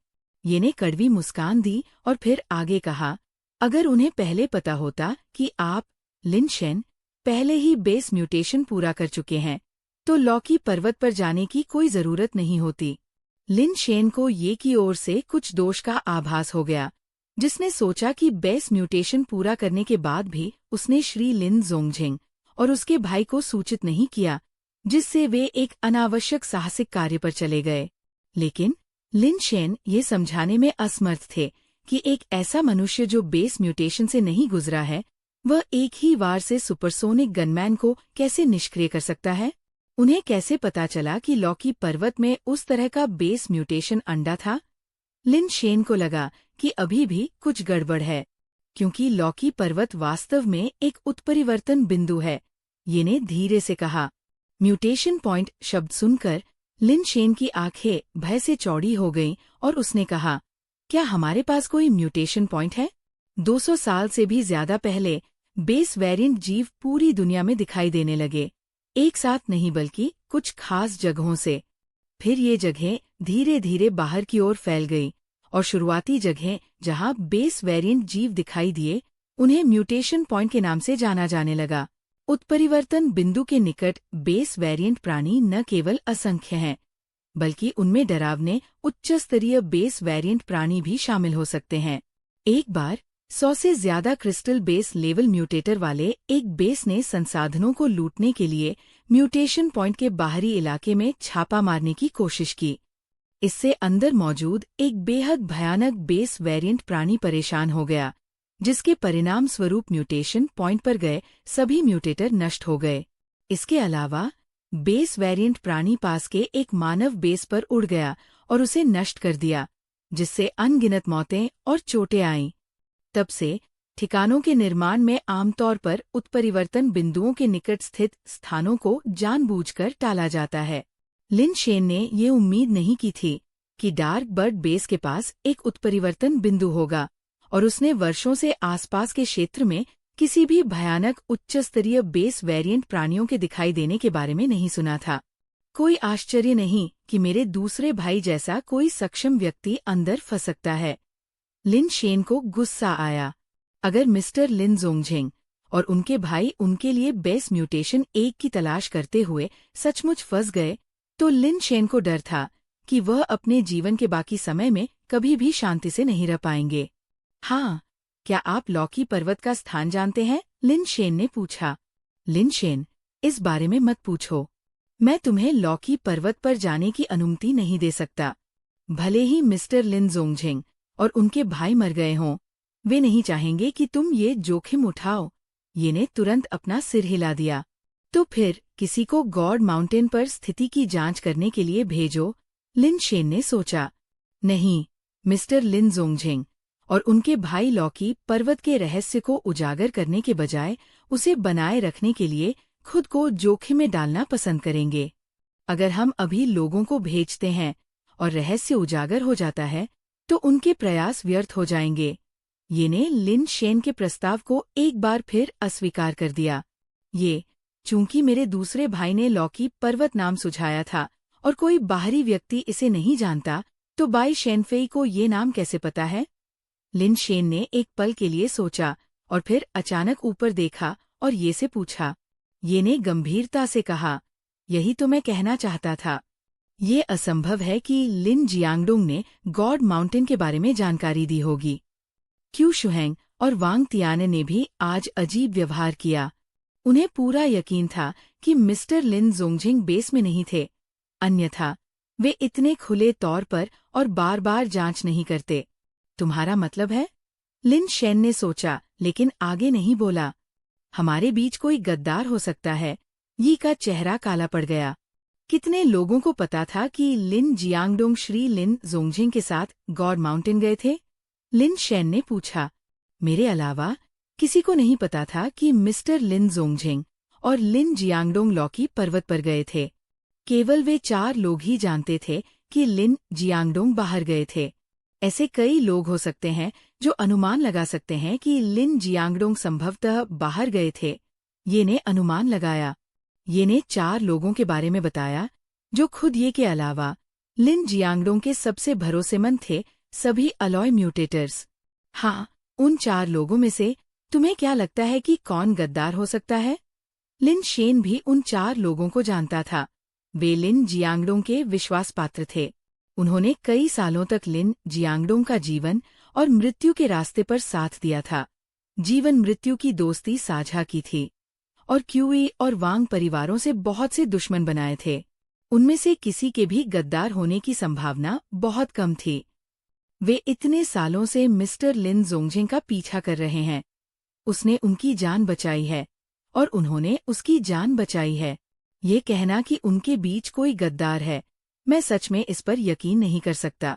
Speaker 1: ये ने कड़वी मुस्कान दी और फिर आगे कहा, अगर उन्हें पहले पता होता कि आप, लिन शेन, पहले ही बेस म्यूटेशन पूरा कर चुके हैं, तो लॉकी पर्वत पर जाने की कोई जरूरत नहीं होती। लिन शेन को ये की ओर से कुछ दोष का आभास हो गया, जिसने सोचा कि बेस म्यूटेशन पूरा करने के बाद भी उसने श्री लिन जोंगझेंग और उसके भाई को सूचित नहीं किया, जिससे वे एक अनावश्यक साहसिक कार्य पर चले गए। लेकिन लिन शेन ये समझाने में असमर्थ थे कि एक ऐसा मनुष्य जो बेस म्यूटेशन से नहीं गुजरा है, वह एक ही वार से सुपरसोनिक गनमैन को कैसे निष्क्रिय कर सकता है। उन्हें कैसे पता चला कि लॉकी पर्वत में उस तरह का बेस म्यूटेशन अंडा था? लिन शेन को लगा कि अभी भी कुछ गड़बड़ है, क्योंकि लॉकी पर्वत वास्तव में एक उत्परिवर्तन बिंदु है। ये ने धीरे से कहा। म्यूटेशन पॉइंट शब्द सुनकर लिन शेन की आंखें भय से चौड़ी हो गईं और उसने कहा, क्या हमारे पास कोई म्यूटेशन पॉइंट है? 200 साल से भी ज्यादा पहले बेस वेरिएंट जीव पूरी दुनिया में दिखाई देने लगे, एक साथ नहीं बल्कि कुछ खास जगहों से। फिर ये जगहें धीरे धीरे बाहर की ओर फैल गई और शुरुआती जगहें जहां बेस वेरिएंट जीव दिखाई दिए, उन्हें म्यूटेशन पॉइंट के नाम से जाना जाने लगा। उत्परिवर्तन बिंदु के निकट बेस वेरिएंट प्राणी न केवल असंख्य हैं, बल्कि उनमें डरावने उच्च स्तरीय बेस वेरिएंट प्राणी भी शामिल हो सकते हैं। एक बार 100 से ज्यादा क्रिस्टल बेस लेवल म्यूटेटर वाले एक बेस ने संसाधनों को लूटने के लिए म्यूटेशन पॉइंट के बाहरी इलाके में छापा मारने की कोशिश की। इससे अंदर मौजूद एक बेहद भयानक बेस वेरिएंट प्राणी परेशान हो गया, जिसके परिणाम स्वरूप म्यूटेशन पॉइंट पर गए सभी म्यूटेटर नष्ट हो गए। इसके अलावा बेस वेरिएंट प्राणी पास के एक मानव बेस पर उड़ गया और उसे नष्ट कर दिया, जिससे अनगिनत मौतें और चोटें आईं। तब से ठिकानों के निर्माण में आमतौर पर उत्परिवर्तन बिंदुओं के निकट स्थित स्थानों को जानबूझकर टाला जाता है। लिन शेन ने ये उम्मीद नहीं की थी कि डार्क बर्ड बेस के पास एक उत्परिवर्तन बिंदु होगा, और उसने वर्षों से आसपास के क्षेत्र में किसी भी भयानक उच्च स्तरीय बेस वेरिएंट प्राणियों के दिखाई देने के बारे में नहीं सुना था। कोई आश्चर्य नहीं कि मेरे दूसरे भाई जैसा कोई सक्षम व्यक्ति अंदर फंस सकता है। लिन शेन को गुस्सा आया। अगर मिस्टर लिन जोंगझेंग और उनके भाई उनके लिए बेस म्यूटेशन एग की तलाश करते हुए सचमुच फंस गए, तो लिन शेन को डर था कि वह अपने जीवन के बाकी समय में कभी भी शांति से नहीं रह पाएंगे। हाँ, क्या आप लॉकी पर्वत का स्थान जानते हैं? लिन शेन ने पूछा। लिन शेन, इस बारे में मत पूछो। मैं तुम्हें लॉकी पर्वत पर जाने की अनुमति नहीं दे सकता। भले ही मिस्टर लिन जोंगझेंग और उनके भाई मर गए हों, वे नहीं चाहेंगे कि तुम ये जोखिम उठाओ। ये ने तुरंत अपना सिर हिला दिया। तो फिर किसी को गॉड माउंटेन पर स्थिति की जांच करने के लिए भेजो, लिन शेन ने सोचा। नहीं, मिस्टर लिन जोंगजिंग और उनके भाई लॉकी पर्वत के रहस्य को उजागर करने के बजाय उसे बनाए रखने के लिए खुद को जोखिम में डालना पसंद करेंगे। अगर हम अभी लोगों को भेजते हैं और रहस्य उजागर हो जाता है तो उनके प्रयास व्यर्थ हो जाएंगे। ये ने लिन शेन के प्रस्ताव को एक बार फिर अस्वीकार कर दिया। चूंकि मेरे दूसरे भाई ने लॉकी पर्वत नाम सुझाया था और कोई बाहरी व्यक्ति इसे नहीं जानता, तो बाई शेनफेई को ये नाम कैसे पता है? लिन शेन ने एक पल के लिए सोचा और फिर अचानक ऊपर देखा और ये से पूछा। ये ने गंभीरता से कहा, यही तो मैं कहना चाहता था। ये असंभव है कि लिन जियांगडोंग ने गॉड माउंटेन के बारे में जानकारी दी होगी। क्यू शुहेंग और वांग तियाने ने भी आज अजीब व्यवहार किया। उन्हें पूरा यकीन था कि मिस्टर लिन जोंगजिंग बेस में नहीं थे, अन्यथा वे इतने खुले तौर पर और बार बार जांच नहीं करते। तुम्हारा मतलब है? लिन शेन ने सोचा लेकिन आगे नहीं बोला। हमारे बीच कोई गद्दार हो सकता है। यी का चेहरा काला पड़ गया। कितने लोगों को पता था कि लिन जियांगडोंग श्री लिन जोंगजिंग के साथ गॉड माउंटेन गए थे? लिन शेन ने पूछा। मेरे अलावा किसी को नहीं पता था कि मिस्टर लिन जोंगजिंग और लिन जियांगडोंग लॉकी पर्वत पर गए थे। केवल वे 4 लोग ही जानते थे कि लिन जियांगडोंग बाहर गए थे। ऐसे कई लोग हो सकते हैं जो अनुमान लगा सकते हैं कि लिन जियांगडोंग संभवतः बाहर गए थे। ये ने अनुमान लगाया। ये ने 4 लोगों के बारे में बताया जो खुद ये के अलावा लिन जियांगडोंग के सबसे भरोसेमंद थे, सभी अलॉय म्यूटेटर्स। हाँ, उन 4 लोगों में से तुम्हें क्या लगता है कि कौन गद्दार हो सकता है? लिन शेन भी उन 4 लोगों को जानता था। वे लिन जियांगडोंग के विश्वास पात्र थे। उन्होंने कई सालों तक लिन जियांगडोंग का जीवन और मृत्यु के रास्ते पर साथ दिया था। जीवन मृत्यु की दोस्ती साझा की थी और क्यूई और वांग परिवारों से बहुत से दुश्मन बनाए थे। उनमें से किसी के भी गद्दार होने की संभावना बहुत कम थी। वे इतने सालों से मिस्टर लिन जोंगजिंग का पीछा कर रहे हैं। उसने उनकी जान बचाई है और उन्होंने उसकी जान बचाई है। ये कहना कि उनके बीच कोई गद्दार है, मैं सच में इस पर यकीन नहीं कर सकता।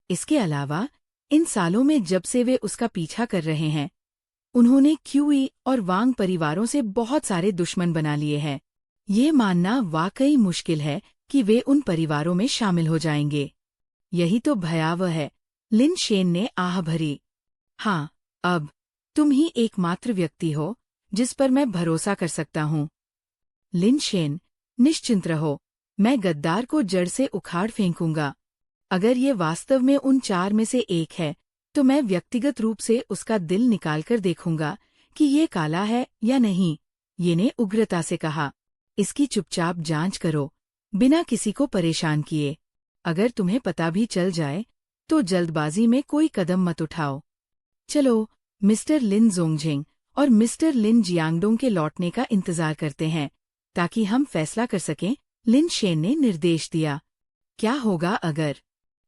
Speaker 1: इसके अलावा इन सालों में जब से वे उसका पीछा कर रहे हैं, उन्होंने क्यूई और वांग परिवारों से बहुत सारे दुश्मन बना लिए हैं। ये मानना वाकई मुश्किल है कि वे उन परिवारों में शामिल हो जाएंगे। यही तो भयावह है। लिन शेन ने आह भरी। हाँ, अब तुम ही एकमात्र व्यक्ति हो जिस पर मैं भरोसा कर सकता हूँ। लिन शेन, निश्चिंत रहो, मैं गद्दार को जड़ से उखाड़ फेंकूंगा। अगर ये वास्तव में उन 4 में से एक है, तो मैं व्यक्तिगत रूप से उसका दिल निकालकर देखूंगा कि ये काला है या नहीं। ये ने उग्रता से कहा। इसकी चुपचाप जांच करो, बिना किसी को परेशान किए। अगर तुम्हें पता भी चल जाए, तो जल्दबाजी में कोई कदम मत उठाओ। चलो, मिस्टर लिन जोंगजिंग और मिस्टर लिन जियांगडोंग के लौटने का इंतजार करते हैं, ताकि हम फैसला कर सकें। लिन शेन ने निर्देश दिया। क्या होगा अगर?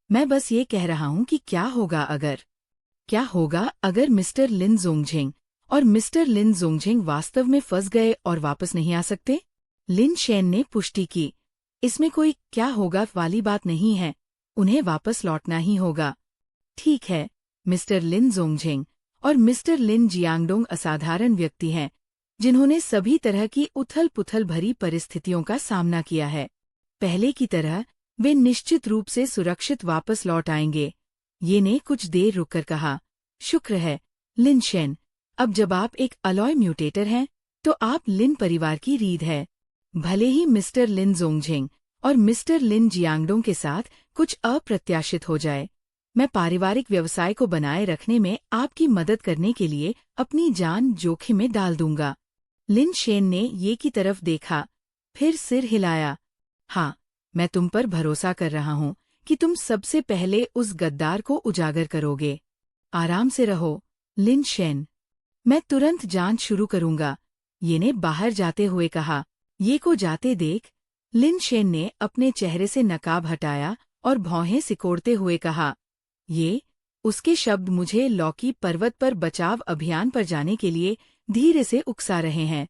Speaker 1: मैं बस ये कह रहा हूँ कि क्या होगा अगर? क्या होगा अगर मिस्टर लिन जोंगजिंग और मिस्टर लिन जोंगजिंग वास्तव में फंस गए और वापस नहीं आ सकते? लिन शेन ने पुष्टि की। इसमें कोई क्या होगा वाली बात नहीं है, उन्हें वापस लौटना ही होगा। ठीक है, मिस्टर लिन जोंगजिंग और मिस्टर लिन जियांगडोंग असाधारण व्यक्ति हैं, जिन्होंने सभी तरह की उथल-पुथल भरी परिस्थितियों का सामना किया है। पहले की तरह वे निश्चित रूप से सुरक्षित वापस लौट आएंगे। ये ने कुछ देर रुककर कहा। शुक्र है, लिन शेन, अब जब आप एक अलॉय म्यूटेटर हैं, तो आप लिन परिवार की रीढ़ है। भले ही मिस्टर लिन जोंगजिंग और मिस्टर लिन जियांगडोंग के साथ कुछ अप्रत्याशित हो जाए, मैं पारिवारिक व्यवसाय को बनाए रखने में आपकी मदद करने के लिए अपनी जान जोखिम में डाल दूंगा। लिन शेन ने ये की तरफ देखा, फिर सिर हिलाया। हाँ, मैं तुम पर भरोसा कर रहा हूँ कि तुम सबसे पहले उस गद्दार को उजागर करोगे। आराम से रहो, लिन शेन। मैं तुरंत जांच शुरू करूंगा, ये ने बाहर जाते हुए कहा। ये को जाते देख, लिन शेन ने अपने चेहरे से नकाब हटाया और भौहें सिकोड़ते हुए कहा। ये उसके शब्द मुझे लॉकी पर्वत पर बचाव अभियान पर जाने के लिए धीरे से उकसा रहे हैं।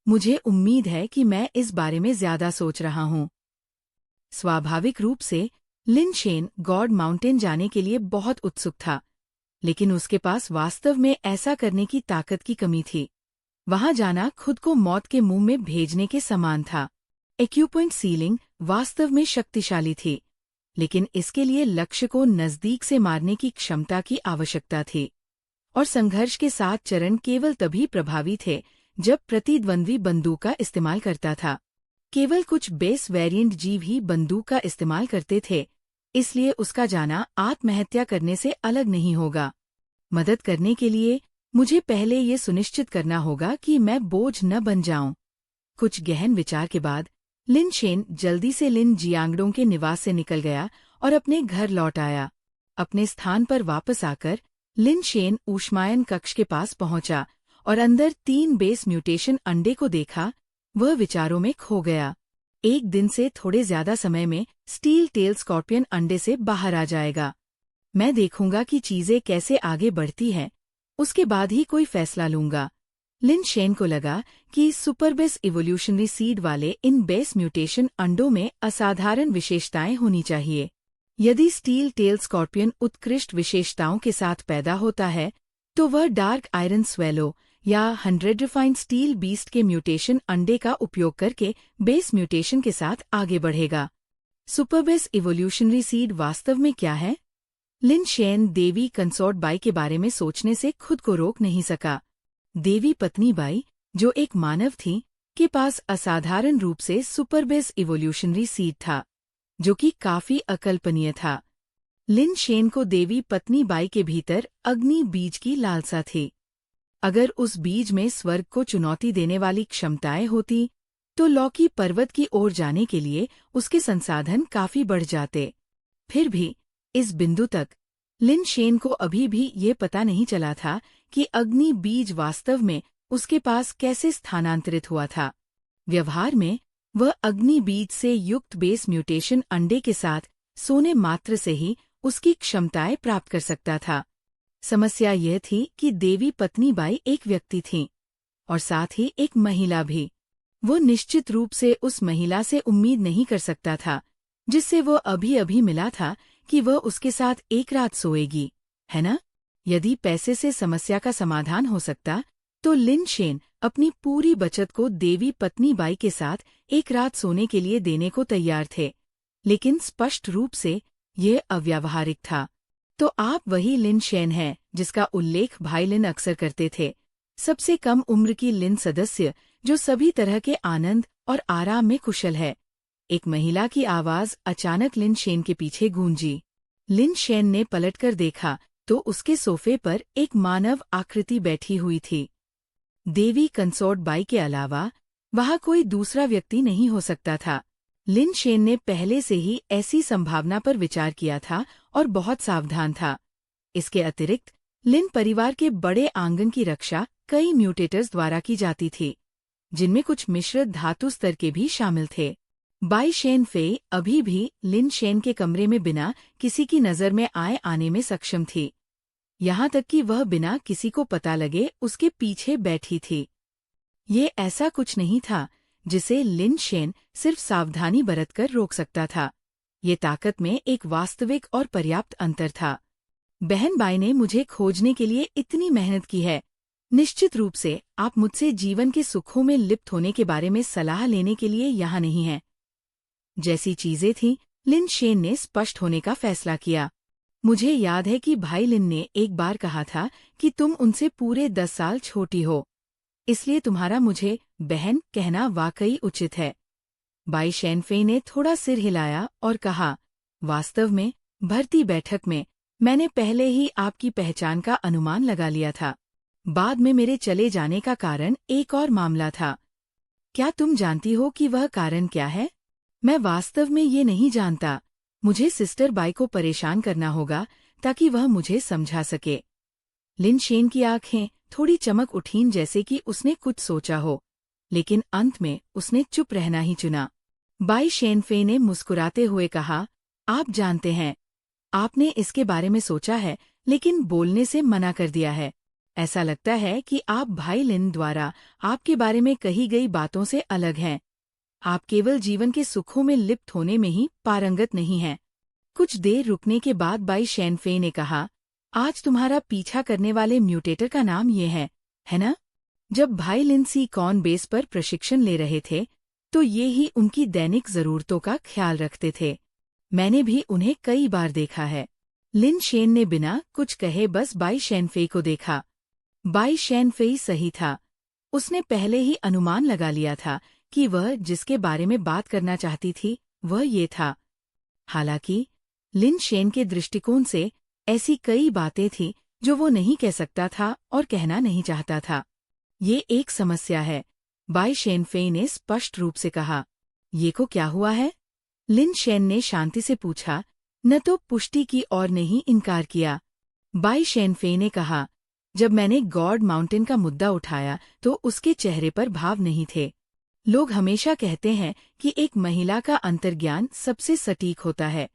Speaker 1: मुझे उम्मीद है कि मैं इस बारे में ज्यादा सोच रहा हूँ। स्वाभाविक रूप से लिन शेन गॉड माउंटेन जाने के लिए बहुत उत्सुक था, लेकिन उसके पास वास्तव में ऐसा करने की ताकत की कमी थी। वहां जाना खुद को मौत के मुंह में भेजने के समान था। एक्यूपॉइंट सीलिंग वास्तव में शक्तिशाली थी, लेकिन इसके लिए लक्ष्य को नजदीक से मारने की क्षमता की आवश्यकता थी, और संघर्ष के 7 चरण केवल तभी प्रभावी थे जब प्रतिद्वंद्वी बंदूक का इस्तेमाल करता था। केवल कुछ बेस वेरिएंट जीव ही बंदूक का इस्तेमाल करते थे, इसलिए उसका जाना आत्महत्या करने से अलग नहीं होगा। मदद करने के लिए मुझे पहले ये सुनिश्चित करना होगा कि मैं बोझ न बन जाऊं। कुछ गहन विचार के बाद लिन शेन जल्दी से लिन जियांगडोंग के निवास से निकल गया और अपने घर लौट आया। अपने स्थान पर वापस आकर लिन शेन ऊष्मायन कक्ष के पास पहुंचा और अंदर 3 बेस म्यूटेशन अंडे को देखा। वह विचारों में खो गया। एक दिन से थोड़े ज्यादा समय में स्टील टेल स्कॉर्पियन अंडे से बाहर आ जाएगा। मैं देखूंगा कि चीजें कैसे आगे बढ़ती हैं, उसके बाद ही कोई फैसला लूंगा। लिन शेन को लगा कि सुपरबेस इवोल्यूशनरी सीड वाले इन बेस म्यूटेशन अंडों में असाधारण विशेषताएं होनी चाहिए। यदि स्टील टेल स्कॉर्पियन उत्कृष्ट विशेषताओं के साथ पैदा होता है, तो वह डार्क आयरन स्वेलो या 100 रिफाइंड स्टील बीस्ट के म्यूटेशन अंडे का उपयोग करके बेस म्यूटेशन के साथ आगे बढ़ेगा। सुपरबेस इवोल्यूशनरी सीड वास्तव में क्या है? लिन शेन देवी कंसोर्ट बाई के बारे में सोचने से खुद को रोक नहीं सका। देवी पत्नी बाई, जो एक मानव थी, के पास असाधारण रूप से सुपरबेस इवोल्यूशनरी सीड था, जो कि काफी अकल्पनीय था। लिन शेन को देवी पत्नी बाई के भीतर अग्नि बीज की लालसा थी। अगर उस बीज में स्वर्ग को चुनौती देने वाली क्षमताएं होती, तो लौकी पर्वत की ओर जाने के लिए उसके संसाधन काफी बढ़ जाते। फिर भी इस बिंदु तक लिन शेन को अभी भी ये पता नहीं चला था कि अग्नि बीज वास्तव में उसके पास कैसे स्थानांतरित हुआ था। व्यवहार में वह अग्नि बीज से युक्त बेस म्यूटेशन अंडे के साथ सोने मात्र से ही उसकी क्षमताएं प्राप्त कर सकता था। समस्या यह थी कि देवी पत्नी बाई एक व्यक्ति थीं, और साथ ही एक महिला भी। वो निश्चित रूप से उस महिला से उम्मीद नहीं कर सकता था, जिससे वो अभी अभी मिला था, कि वह उसके साथ एक रात सोएगी, है ना? यदि पैसे से समस्या का समाधान हो सकता, तो लिन शेन अपनी पूरी बचत को देवी पत्नी बाई के साथ एक रात सोने के लिए देने को तैयार थे। लेकिन स्पष्ट रूप से यह अव्यावहारिक था। तो आप वही लिन शेन हैं जिसका उल्लेख भाई लिन अक्सर करते थे, सबसे कम उम्र की लिन सदस्य जो सभी तरह के आनंद और आराम में कुशल है। एक महिला की आवाज अचानक लिन शेन के पीछे गूंजी। लिन शेन ने पलटकर देखा तो उसके सोफे पर एक मानव आकृति बैठी हुई थी। देवी कंसोर्ट बाई के अलावा वहां कोई दूसरा व्यक्ति नहीं हो सकता था। लिन शेन ने पहले से ही ऐसी संभावना पर विचार किया था और बहुत सावधान था। इसके अतिरिक्त लिन परिवार के बड़े आंगन की रक्षा कई म्यूटेटर्स द्वारा की जाती थी, जिनमें कुछ मिश्र धातु स्तर के भी शामिल थे। बाई शेन फेई अभी भी लिन शेन के कमरे में बिना किसी की नजर में आने में सक्षम थी, यहाँ तक कि वह बिना किसी को पता लगे उसके पीछे बैठी थी। ये ऐसा कुछ नहीं था जिसे लिन शेन सिर्फ सावधानी बरतकर रोक सकता था। ये ताकत में एक वास्तविक और पर्याप्त अंतर था। बहन बाई ने मुझे खोजने के लिए इतनी मेहनत की है। निश्चित रूप से आप मुझसे जीवन के सुखों में लिप्त होने के बारे में सलाह लेने के लिए यहाँ नहीं हैं। जैसी चीजें थीं, लिन शेन ने स्पष्ट होने का फैसला किया। मुझे याद है कि भाई लिन ने एक बार कहा था कि तुम उनसे पूरे 10 साल छोटी हो, इसलिए तुम्हारा मुझे बहन कहना वाकई उचित है। बाई शेनफेई ने थोड़ा सिर हिलाया और कहा, वास्तव में भर्ती बैठक में मैंने पहले ही आपकी पहचान का अनुमान लगा लिया था। बाद में मेरे चले जाने का कारण एक और मामला था। क्या तुम जानती हो कि वह कारण क्या है? मैं वास्तव में ये नहीं जानता। मुझे सिस्टर बाई को परेशान करना होगा ताकि वह मुझे समझा सके। लिन शेन की आंखें थोड़ी चमक उठीं, जैसे कि उसने कुछ सोचा हो, लेकिन अंत में उसने चुप रहना ही चुना। बाई शेनफेई ने मुस्कुराते हुए कहा, आप जानते हैं, आपने इसके बारे में सोचा है लेकिन बोलने से मना कर दिया है। ऐसा लगता है कि आप भाई लिन द्वारा आपके बारे में कही गई बातों से अलग हैं। आप केवल जीवन के सुखों में लिप्त होने में ही पारंगत नहीं हैं। कुछ देर रुकने के बाद बाई शेनफे ने कहा, आज तुम्हारा पीछा करने वाले म्यूटेटर का नाम ये है ना? जब भाई लिन सी कॉन बेस पर प्रशिक्षण ले रहे थे, तो ये ही उनकी दैनिक जरूरतों का ख्याल रखते थे। मैंने भी उन्हें कई बार देखा है। लिन शेन ने बिना कुछ कहे बस बाई शेनफे को देखा। बाई शेनफे सही था। उसने पहले ही अनुमान लगा लिया था कि वह जिसके बारे में बात करना चाहती थी वह ये था। हालांकि लिन शेन के दृष्टिकोण से ऐसी कई बातें थीं जो वो नहीं कह सकता था और कहना नहीं चाहता था। ये एक समस्या है, बाई शेनफे ने स्पष्ट रूप से कहा। ये को क्या हुआ है? लिन शेन ने शांति से पूछा, न तो पुष्टि की और नहीं इनकार किया। बाई शेनफे ने कहा, जब मैंने गॉड माउंटेन का मुद्दा उठाया तो उसके चेहरे पर भाव नहीं थे। लोग हमेशा कहते हैं कि एक महिला का अंतर्ज्ञान सबसे सटीक होता है।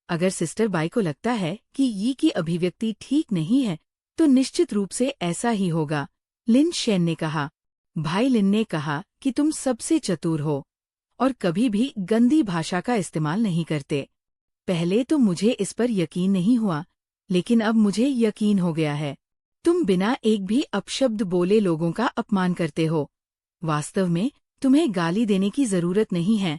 Speaker 1: अगर सिस्टर बाई को लगता है कि ये की अभिव्यक्ति ठीक नहीं है, तो निश्चित रूप से ऐसा ही होगा, लिन शेन ने कहा। भाई लिन ने कहा कि तुम सबसे चतुर हो और कभी भी गंदी भाषा का इस्तेमाल नहीं करते। पहले तो मुझे इस पर यकीन नहीं हुआ, लेकिन अब मुझे यकीन हो गया है। तुम बिना एक भी अपशब्द बोले लोगों का अपमान करते हो। वास्तव में तुम्हें गाली देने की जरूरत नहीं है।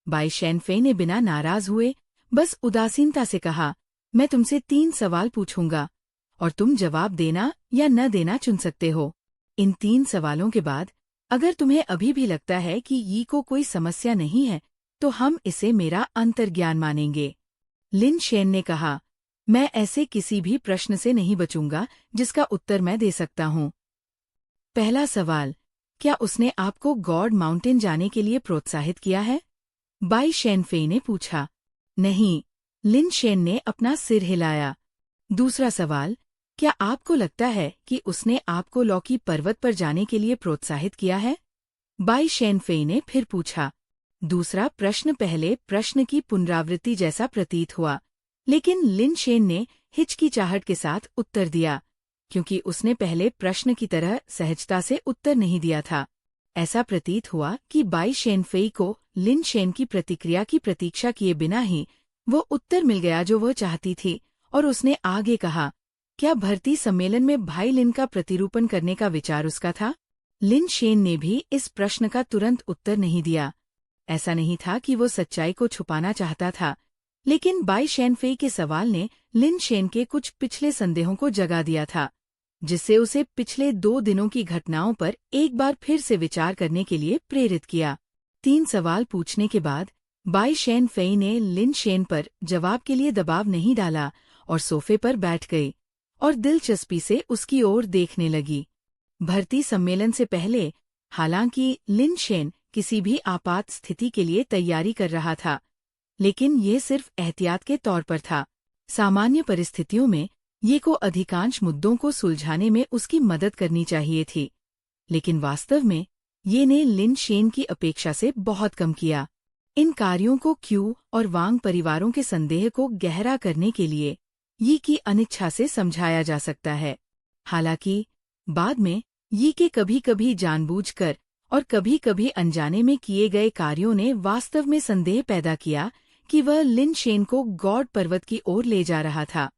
Speaker 1: बाई शेनफे ने बिना नाराज हुए बस उदासीनता से कहा, मैं तुमसे 3 सवाल पूछूंगा और तुम जवाब देना या न देना चुन सकते हो। इन 3 सवालों के बाद अगर तुम्हें अभी भी लगता है कि ये को कोई समस्या नहीं है, तो हम इसे मेरा अंतर्ज्ञान मानेंगे। लिन शेन ने कहा, मैं ऐसे किसी भी प्रश्न से नहीं बचूंगा जिसका उत्तर मैं दे सकता हूँ। पहला सवाल, क्या उसने आपको गॉड माउंटेन जाने के लिए प्रोत्साहित किया है? बाई शेनफे ने पूछा। नहीं, लिन शेन ने अपना सिर हिलाया। दूसरा सवाल, क्या आपको लगता है कि उसने आपको लॉकी पर्वत पर जाने के लिए प्रोत्साहित किया है? बाई शेनफे ने फिर पूछा। दूसरा प्रश्न पहले प्रश्न की पुनरावृत्ति जैसा प्रतीत हुआ, लेकिन लिन शेन ने हिचकिचाहट के साथ उत्तर दिया, क्योंकि उसने पहले प्रश्न की तरह सहजता से उत्तर नहीं दिया था। ऐसा प्रतीत हुआ कि बाई शेनफे को लिन शेन की प्रतिक्रिया की प्रतीक्षा किए बिना ही वो उत्तर मिल गया जो वह चाहती थी, और उसने आगे कहा, क्या भर्ती सम्मेलन में भाई लिन का प्रतिरूपण करने का विचार उसका था? लिन शेन ने भी इस प्रश्न का तुरंत उत्तर नहीं दिया। ऐसा नहीं था कि वो सच्चाई को छुपाना चाहता था, लेकिन बाई शेनफे के सवाल ने लिन शेन के कुछ पिछले संदेहों को जगा दिया था, जिससे उसे पिछले 2 दिनों की घटनाओं पर एक बार फिर से विचार करने के लिए प्रेरित किया। 3 सवाल पूछने के बाद बाई शेनफे ने लिन शेन पर जवाब के लिए दबाव नहीं डाला और सोफे पर बैठ गई और दिलचस्पी से उसकी ओर देखने लगी। भर्ती सम्मेलन से पहले, हालांकि लिन शेन किसी भी आपात स्थिति के लिए तैयारी कर रहा था, लेकिन ये सिर्फ एहतियात के तौर पर था। सामान्य परिस्थितियों में ये को अधिकांश मुद्दों को सुलझाने में उसकी मदद करनी चाहिए थी, लेकिन वास्तव में ये ने लिन शेन की अपेक्षा से बहुत कम किया। इन कार्यों को क्यू और वांग परिवारों के संदेह को गहरा करने के लिए ये की अनिच्छा से समझाया जा सकता है। हालांकि बाद में ये के कभी-कभी जानबूझकर और कभी-कभी अनजाने में किए गए कार्यों ने वास्तव में संदेह पैदा किया कि वह लिन शेन को गॉड पर्वत की ओर ले जा रहा था।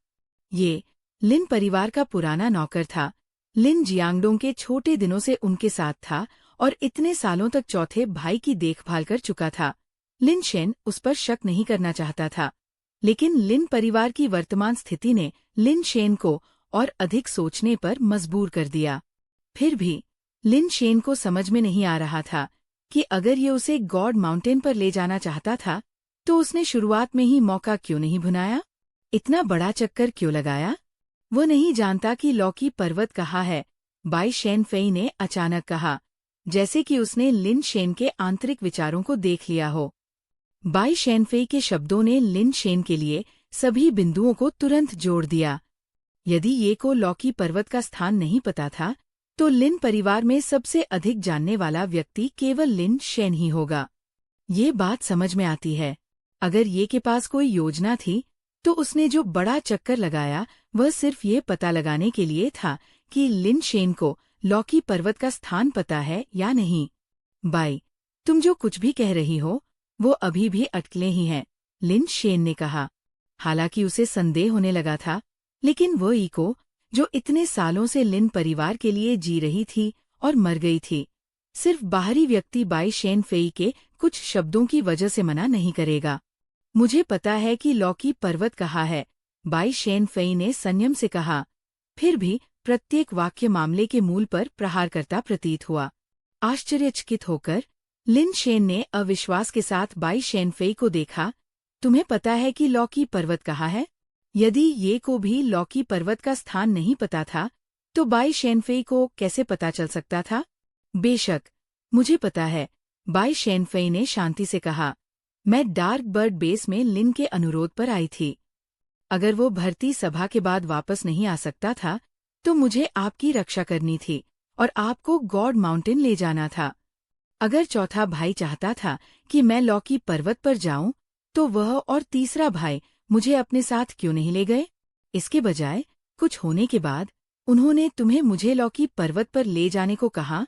Speaker 1: ये लिन परिवार का पुराना नौकर था। लिन जियांगडोंग के छोटे दिनों से उनके साथ था और इतने सालों तक चौथे भाई की देखभाल कर चुका था। लिन शेन उस पर शक नहीं करना चाहता था, लेकिन लिन परिवार की वर्तमान स्थिति ने लिन शेन को और अधिक सोचने पर मजबूर कर दिया। फिर भी लिन शेन को समझ में नहीं आ रहा था कि अगर ये उसे गॉड माउंटेन पर ले जाना चाहता था, तो उसने शुरुआत में ही मौका क्यों नहीं भुनाया? इतना बड़ा चक्कर क्यों लगाया? वो नहीं जानता कि लॉकी पर्वत कहाँ है, बाई शेनफे ने अचानक कहा, जैसे कि उसने लिन शेन के आंतरिक विचारों को देख लिया हो। बाई शेनफे के शब्दों ने लिन शेन के लिए सभी बिंदुओं को तुरंत जोड़ दिया। यदि ये को लॉकी पर्वत का स्थान नहीं पता था, तो लिन परिवार में सबसे अधिक जानने वाला व्यक्ति केवल लिन शेन ही होगा। ये बात समझ में आती है। अगर ये के पास कोई योजना थी, तो उसने जो बड़ा चक्कर लगाया वह सिर्फ ये पता लगाने के लिए था कि लिन शेन को लॉकी पर्वत का स्थान पता है या नहीं। बाई, तुम जो कुछ भी कह रही हो वो अभी भी अटकलें ही हैं, लिन शेन ने कहा। हालांकि उसे संदेह होने लगा था, लेकिन वो ईको जो इतने सालों से लिन परिवार के लिए जी रही थी और मर गई थी, सिर्फ बाहरी व्यक्ति बाई शेन फेई के कुछ शब्दों की वजह से मना नहीं करेगा। मुझे पता है कि लॉकी पर्वत कहाँ है, बाई शेन फेई ने संयम से कहा। फिर भी प्रत्येक वाक्य मामले के मूल पर प्रहार करता प्रतीत हुआ। आश्चर्यचकित होकर लिन शेन ने अविश्वास के साथ बाई शेन फेई को देखा। तुम्हें पता है कि लॉकी पर्वत कहाँ है? यदि ये को भी लॉकी पर्वत का स्थान नहीं पता था, तो बाई शेन फेई को कैसे पता चल सकता था? बेशक, मुझे पता है, बाई शेन फेई ने शांति से कहा। मैं डार्क बर्ड बेस में लिन के अनुरोध पर आई थी। अगर वो भर्ती सभा के बाद वापस नहीं आ सकता था, तो मुझे आपकी रक्षा करनी थी और आपको गॉड माउंटेन ले जाना था। अगर चौथा भाई चाहता था कि मैं लॉकी पर्वत पर जाऊं, तो वह और तीसरा भाई मुझे अपने साथ क्यों नहीं ले गए? इसके बजाय कुछ होने के बाद उन्होंने तुम्हें मुझे लॉकी पर्वत पर ले जाने को कहा।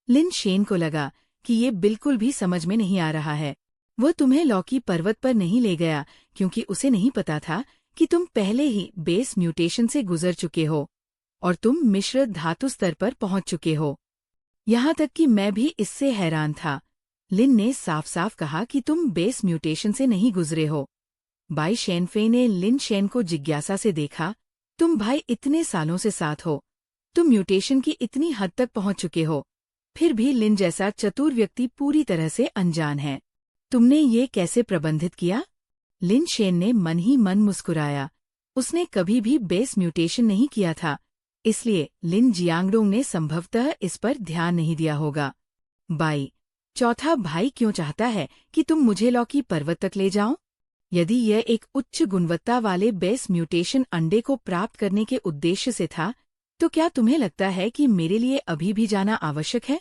Speaker 1: लिन शेन को लगा कि ये बिल्कुल भी समझ में नहीं आ रहा है। वह तुम्हें लॉकी पर्वत पर नहीं ले गया क्योंकि उसे नहीं पता था कि तुम पहले ही बेस म्यूटेशन से गुजर चुके हो और तुम मिश्र धातु स्तर पर पहुंच चुके हो। यहाँ तक कि मैं भी इससे हैरान था। लिन ने साफ साफ कहा कि तुम बेस म्यूटेशन से नहीं गुजरे हो। बाई शेनफे ने लिन शेन को जिज्ञासा से देखा। तुम भाई इतने सालों से साथ हो, तुम म्यूटेशन की इतनी हद तक पहुंच चुके हो, फिर भी लिन जैसा चतुर व्यक्ति पूरी तरह से अनजान है। तुमने ये कैसे प्रबंधित किया? लिन शेन ने मन ही मन मुस्कुराया। उसने कभी भी बेस म्यूटेशन नहीं किया था, इसलिए लिन जियांगडोंग ने संभवतः इस पर ध्यान नहीं दिया होगा। बाई, चौथा भाई क्यों चाहता है कि तुम मुझे लॉकी पर्वत तक ले जाओ? यदि यह एक उच्च गुणवत्ता वाले बेस म्यूटेशन अंडे को प्राप्त करने के उद्देश्य से था, तो क्या तुम्हें लगता है कि मेरे लिए अभी भी जाना आवश्यक है?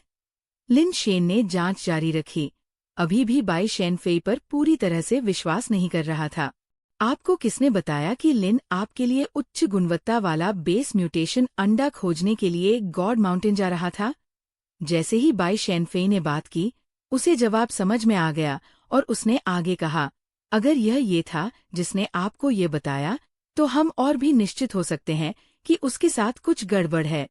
Speaker 1: लिन शेन ने जांच जारी रखी। अभी भी बाई शेनफेई पर पूरी तरह से विश्वास नहीं कर रहा था। आपको किसने बताया कि लिन आपके लिए उच्च गुणवत्ता वाला बेस म्यूटेशन अंडा खोजने के लिए गॉड माउंटेन जा रहा था? जैसे ही बाई शेनफेई ने बात की, उसे जवाब समझ में आ गया और उसने आगे कहा, अगर यह ये था जिसने आपको ये बताया, तो हम और भी निश्चित हो सकते हैं कि उसके साथ कुछ गड़बड़ है।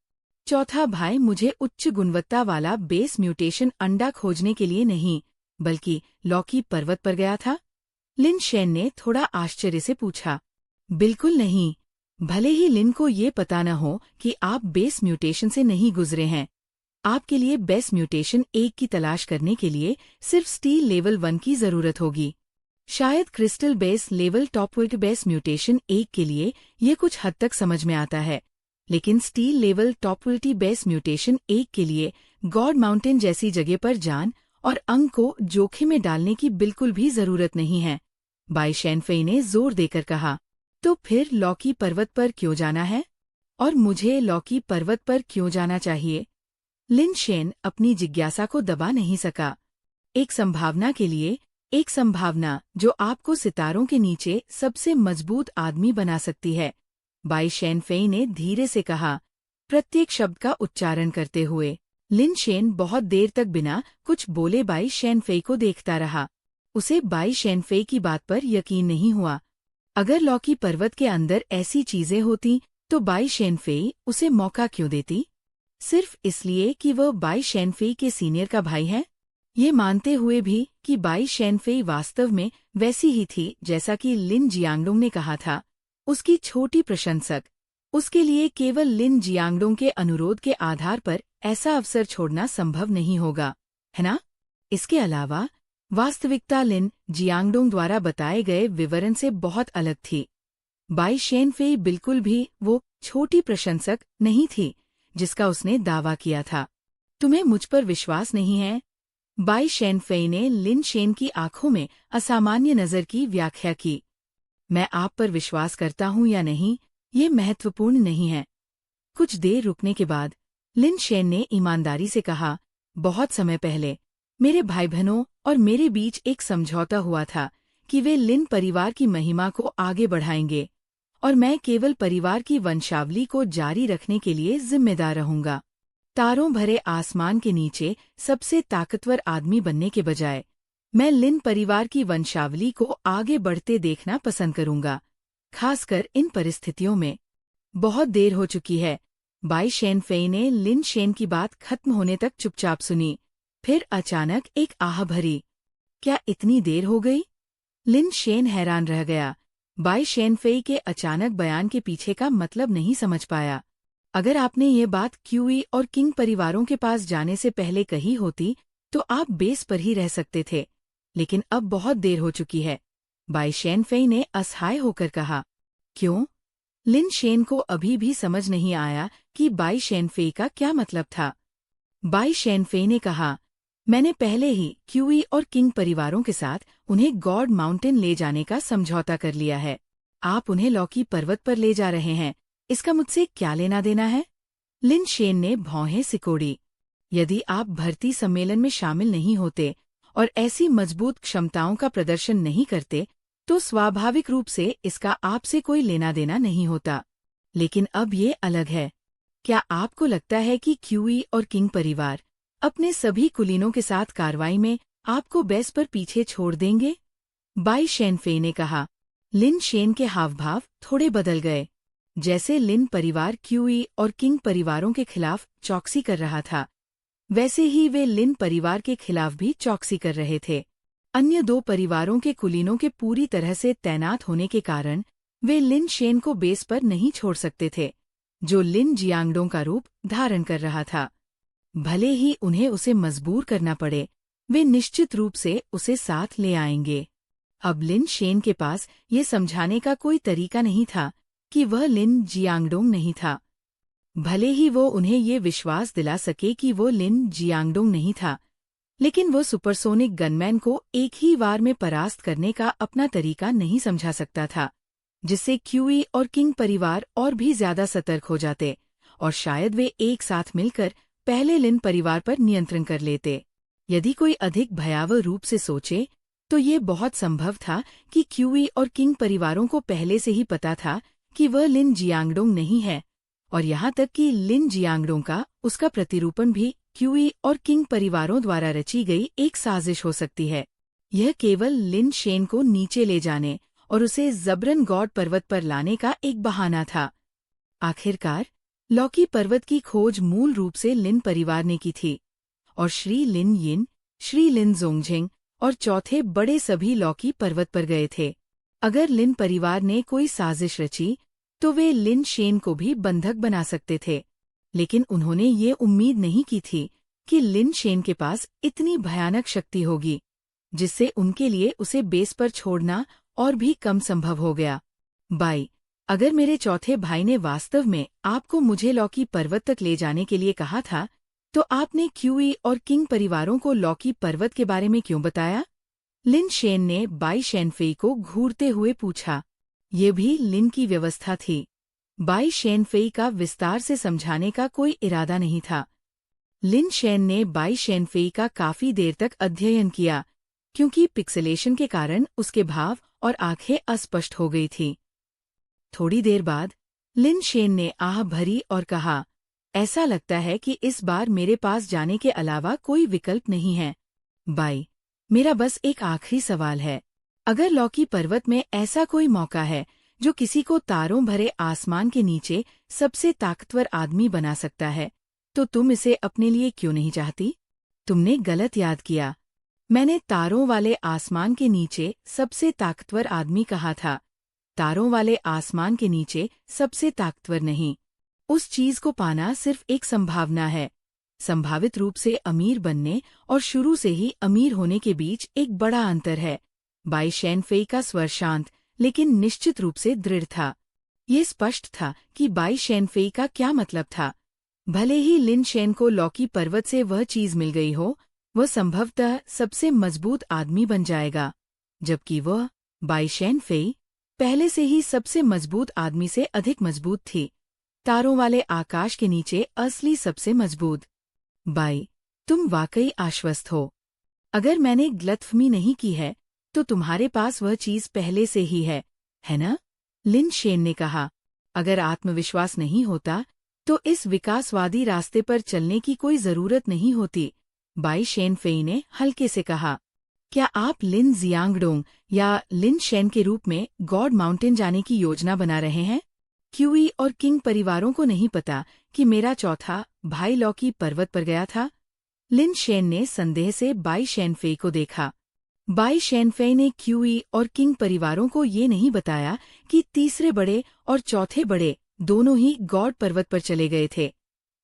Speaker 1: चौथा भाई मुझे उच्च गुणवत्ता वाला बेस म्यूटेशन अंडा खोजने के लिए नहीं, बल्कि लॉकी पर्वत पर गया था? लिन शेन ने थोड़ा आश्चर्य से पूछा। बिल्कुल नहीं। भले ही लिन को ये पता न हो कि आप बेस म्यूटेशन से नहीं गुजरे हैं। आपके लिए बेस म्यूटेशन 1 की तलाश करने के लिए सिर्फ स्टील लेवल 1 की जरूरत होगी। शायद क्रिस्टल बेस लेवल टॉपवर्ट बेस म्यूटेशन 1 के लिए ये कुछ हद तक समझ में आता है, लेकिन स्टील लेवल टॉपवर्टी बेस म्यूटेशन 1 के लिए गॉड माउंटेन जैसी जगह पर जान और अंग को जोखिम में डालने की बिल्कुल भी जरूरत नहीं है। बाई शेनफेई ने जोर देकर कहा। तो फिर लॉकी पर्वत पर क्यों जाना है? और मुझे लॉकी पर्वत पर क्यों जाना चाहिए? लिन शेन अपनी जिज्ञासा को दबा नहीं सका। एक संभावना के लिए, एक संभावना जो आपको सितारों के नीचे सबसे मजबूत आदमी बना सकती है, बाई शेनफेई ने धीरे से कहा, प्रत्येक शब्द का उच्चारण करते हुए। लिन शेन बहुत देर तक बिना कुछ बोले बाई शेनफेई को देखता रहा। उसे बाई शेनफेई की बात पर यकीन नहीं हुआ। अगर लॉकी पर्वत के अंदर ऐसी चीजें होती, तो बाई शेनफेई उसे मौका क्यों देती? सिर्फ इसलिए कि वह बाई शेनफेई के सीनियर का भाई है? ये मानते हुए भी कि बाई शेनफेई वास्तव में वैसी ही थी जैसा कि लिन जियांगडोंग ने कहा था, उसकी छोटी प्रशंसक, उसके लिए केवल लिन जियांगडोंग के अनुरोध के आधार पर ऐसा अवसर छोड़ना संभव नहीं होगा, है ना? इसके अलावा वास्तविकता लिन जियांगडोंग द्वारा बताए गए विवरण से बहुत अलग थी। बाई शेनफेई बिल्कुल भी वो छोटी प्रशंसक नहीं थी जिसका उसने दावा किया था। तुम्हें मुझ पर विश्वास नहीं है? बाई शेनफेई ने लिन शेन की आंखों में असामान्य नजर की व्याख्या की। मैं आप पर विश्वास करता हूं या नहीं, ये महत्वपूर्ण नहीं है। कुछ देर रुकने के बाद लिन शेन ने ईमानदारी से कहा, बहुत समय पहले मेरे भाई बहनों और मेरे बीच एक समझौता हुआ था कि वे लिन परिवार की महिमा को आगे बढ़ाएंगे और मैं केवल परिवार की वंशावली को जारी रखने के लिए जिम्मेदार रहूंगा। तारों भरे आसमान के नीचे सबसे ताकतवर आदमी बनने के बजाय मैं लिन परिवार की वंशावली को आगे बढ़ते देखना पसंद करूंगा, खासकर इन परिस्थितियों में। बहुत देर हो चुकी है। बाई शेनफेई ने लिन शेन की बात खत्म होने तक चुपचाप सुनी। फिर अचानक एक आह भरी, क्या इतनी देर हो गई? लिन शेन हैरान रह गया। बाई शेनफेई के अचानक बयान के पीछे का मतलब नहीं समझ पाया। अगर आपने ये बात क्यूई और किंग परिवारों के पास जाने से पहले कही होती तो आप बेस पर ही रह सकते थे, लेकिन अब बहुत देर हो चुकी है। बाई शेनफेई ने असहाय होकर कहा। क्यों? लिन शेन को अभी भी समझ नहीं आया कि बाई शेनफेई का क्या मतलब था। बाई शेनफेई ने कहा, मैंने पहले ही क्यूई और किंग परिवारों के साथ उन्हें गॉड माउंटेन ले जाने का समझौता कर लिया है। आप उन्हें लॉकी पर्वत पर ले जा रहे हैं, इसका मुझसे क्या लेना देना है? लिन शेन ने भौहें सिकोड़ी। यदि आप भर्ती सम्मेलन में शामिल नहीं होते और ऐसी मजबूत क्षमताओं का प्रदर्शन नहीं करते तो स्वाभाविक रूप से इसका आपसे कोई लेना देना नहीं होता। लेकिन अब ये अलग है। क्या आपको लगता है कि क्यूई और किंग परिवार अपने सभी कुलीनों के साथ कार्रवाई में आपको बेस पर पीछे छोड़ देंगे? बाई शेनफेई ने कहा। लिन शेन के हावभाव थोड़े बदल गए। जैसे लिन परिवार क्यूई और किंग परिवारों के खिलाफ चौकसी कर रहा था, वैसे ही वे लिन परिवार के खिलाफ भी चौकसी कर रहे थे। अन्य दो परिवारों के कुलीनों के पूरी तरह से तैनात होने के कारण वे लिन शेन को बेस पर नहीं छोड़ सकते थे, जो लिन जियांगडोंग का रूप धारण कर रहा था। भले ही उन्हें उसे मजबूर करना पड़े, वे निश्चित रूप से उसे साथ ले आएंगे। अब लिन शेन के पास ये समझाने का कोई तरीका नहीं था कि वह लिन जियांगडोंग नहीं था। भले ही वो उन्हें ये विश्वास दिला सके कि वो लिन जियांगडोंग नहीं था, लेकिन वो सुपरसोनिक गनमैन को एक ही वार में परास्त करने का अपना तरीका नहीं समझा सकता था, जिससे क्यूई और किंग परिवार और भी ज्यादा सतर्क हो जाते और शायद वे एक साथ मिलकर पहले लिन परिवार पर नियंत्रण कर लेते। यदि कोई अधिक भयावह रूप से सोचे तो ये बहुत संभव था कि क्यूई और किंग परिवारों को पहले से ही पता था कि वह लिन जियांगडोंग नहीं है, और यहाँ तक कि लिन जियांगडोंग का उसका प्रतिरूपण भी क्यूई और किंग परिवारों द्वारा रची गई एक साजिश हो सकती है। यह केवल लिन शेन को नीचे ले जाने और उसे जबरन गॉड पर्वत पर लाने का एक बहाना था। आखिरकार लॉकी पर्वत की खोज मूल रूप से लिन परिवार ने की थी, और श्री लिन यिन, श्री लिन जोंगझिंग और चौथे बड़े सभी लॉकी पर्वत पर गए थे। अगर लिन परिवार ने कोई साजिश रची तो वे लिन शेन को भी बंधक बना सकते थे, लेकिन उन्होंने ये उम्मीद नहीं की थी कि लिन शेन के पास इतनी भयानक शक्ति होगी, जिससे उनके लिए उसे बेस पर छोड़ना और भी कम संभव हो गया। बाई, अगर मेरे चौथे भाई ने वास्तव में आपको मुझे लॉकी पर्वत तक ले जाने के लिए कहा था, तो आपने क्यूई और किंग परिवारों को लॉकी पर्वत के बारे में क्यों बताया? लिन शेन ने बाई शेनफेई को घूरते हुए पूछा। ये भी लिन की व्यवस्था थी। बाई शेनफेई का विस्तार से समझाने का कोई इरादा नहीं था। लिन शेन ने बाई शेनफेई का काफी देर तक अध्ययन किया, क्योंकि पिक्सेलेशन के कारण उसके भाव और आंखें अस्पष्ट हो गई थीं। थोड़ी देर बाद लिन शेन ने आह भरी और कहा, ऐसा लगता है कि इस बार मेरे पास जाने के अलावा कोई विकल्प नहीं है। बाई, मेरा बस एक आखिरी सवाल है। अगर लॉकी पर्वत में ऐसा कोई मौका है जो किसी को तारों भरे आसमान के नीचे सबसे ताकतवर आदमी बना सकता है, तो तुम इसे अपने लिए क्यों नहीं चाहती? तुमने गलत याद किया। मैंने तारों वाले आसमान के नीचे सबसे ताकतवर आदमी कहा था। तारों वाले आसमान के नीचे सबसे ताकतवर नहीं। उस चीज को पाना सिर्फ एक संभावना है। संभावित रूप से अमीर बनने और शुरू से ही अमीर होने के बीच एक बड़ा अंतर है। बाई शेनफेई का स्वर शांत लेकिन निश्चित रूप से दृढ़ था। ये स्पष्ट था कि बाई शेनफेई का क्या मतलब था। भले ही लिन शेन को लॉकी पर्वत से वह चीज मिल गई हो, वह संभवतः सबसे मजबूत आदमी बन जाएगा, जबकि वह, बाई शेनफेई, पहले से ही सबसे मजबूत आदमी से अधिक मजबूत थी। तारों वाले आकाश के नीचे असली सबसे मजबूत। बाई, तुम वाकई आश्वस्त हो। अगर मैंने गलतफहमी नहीं की है तो तुम्हारे पास वह चीज पहले से ही है ना? लिन शेन ने कहा, अगर आत्मविश्वास नहीं होता तो इस विकासवादी रास्ते पर चलने की कोई जरूरत नहीं होती। बाई शेन फेई ने हल्के से कहा, क्या आप लिन जियांगडोंग या लिन शेन के रूप में गॉड माउंटेन जाने की योजना बना रहे हैं? क्यूई और किंग परिवारों को नहीं पता कि मेरा चौथा भाई लॉकी पर्वत पर गया था? लिन शेन ने संदेह से बाई शेनफेई को देखा। बाई शेनफेई ने क्यूई और किंग परिवारों को ये नहीं बताया कि तीसरे बड़े और चौथे बड़े दोनों ही गॉड पर्वत पर चले गए थे।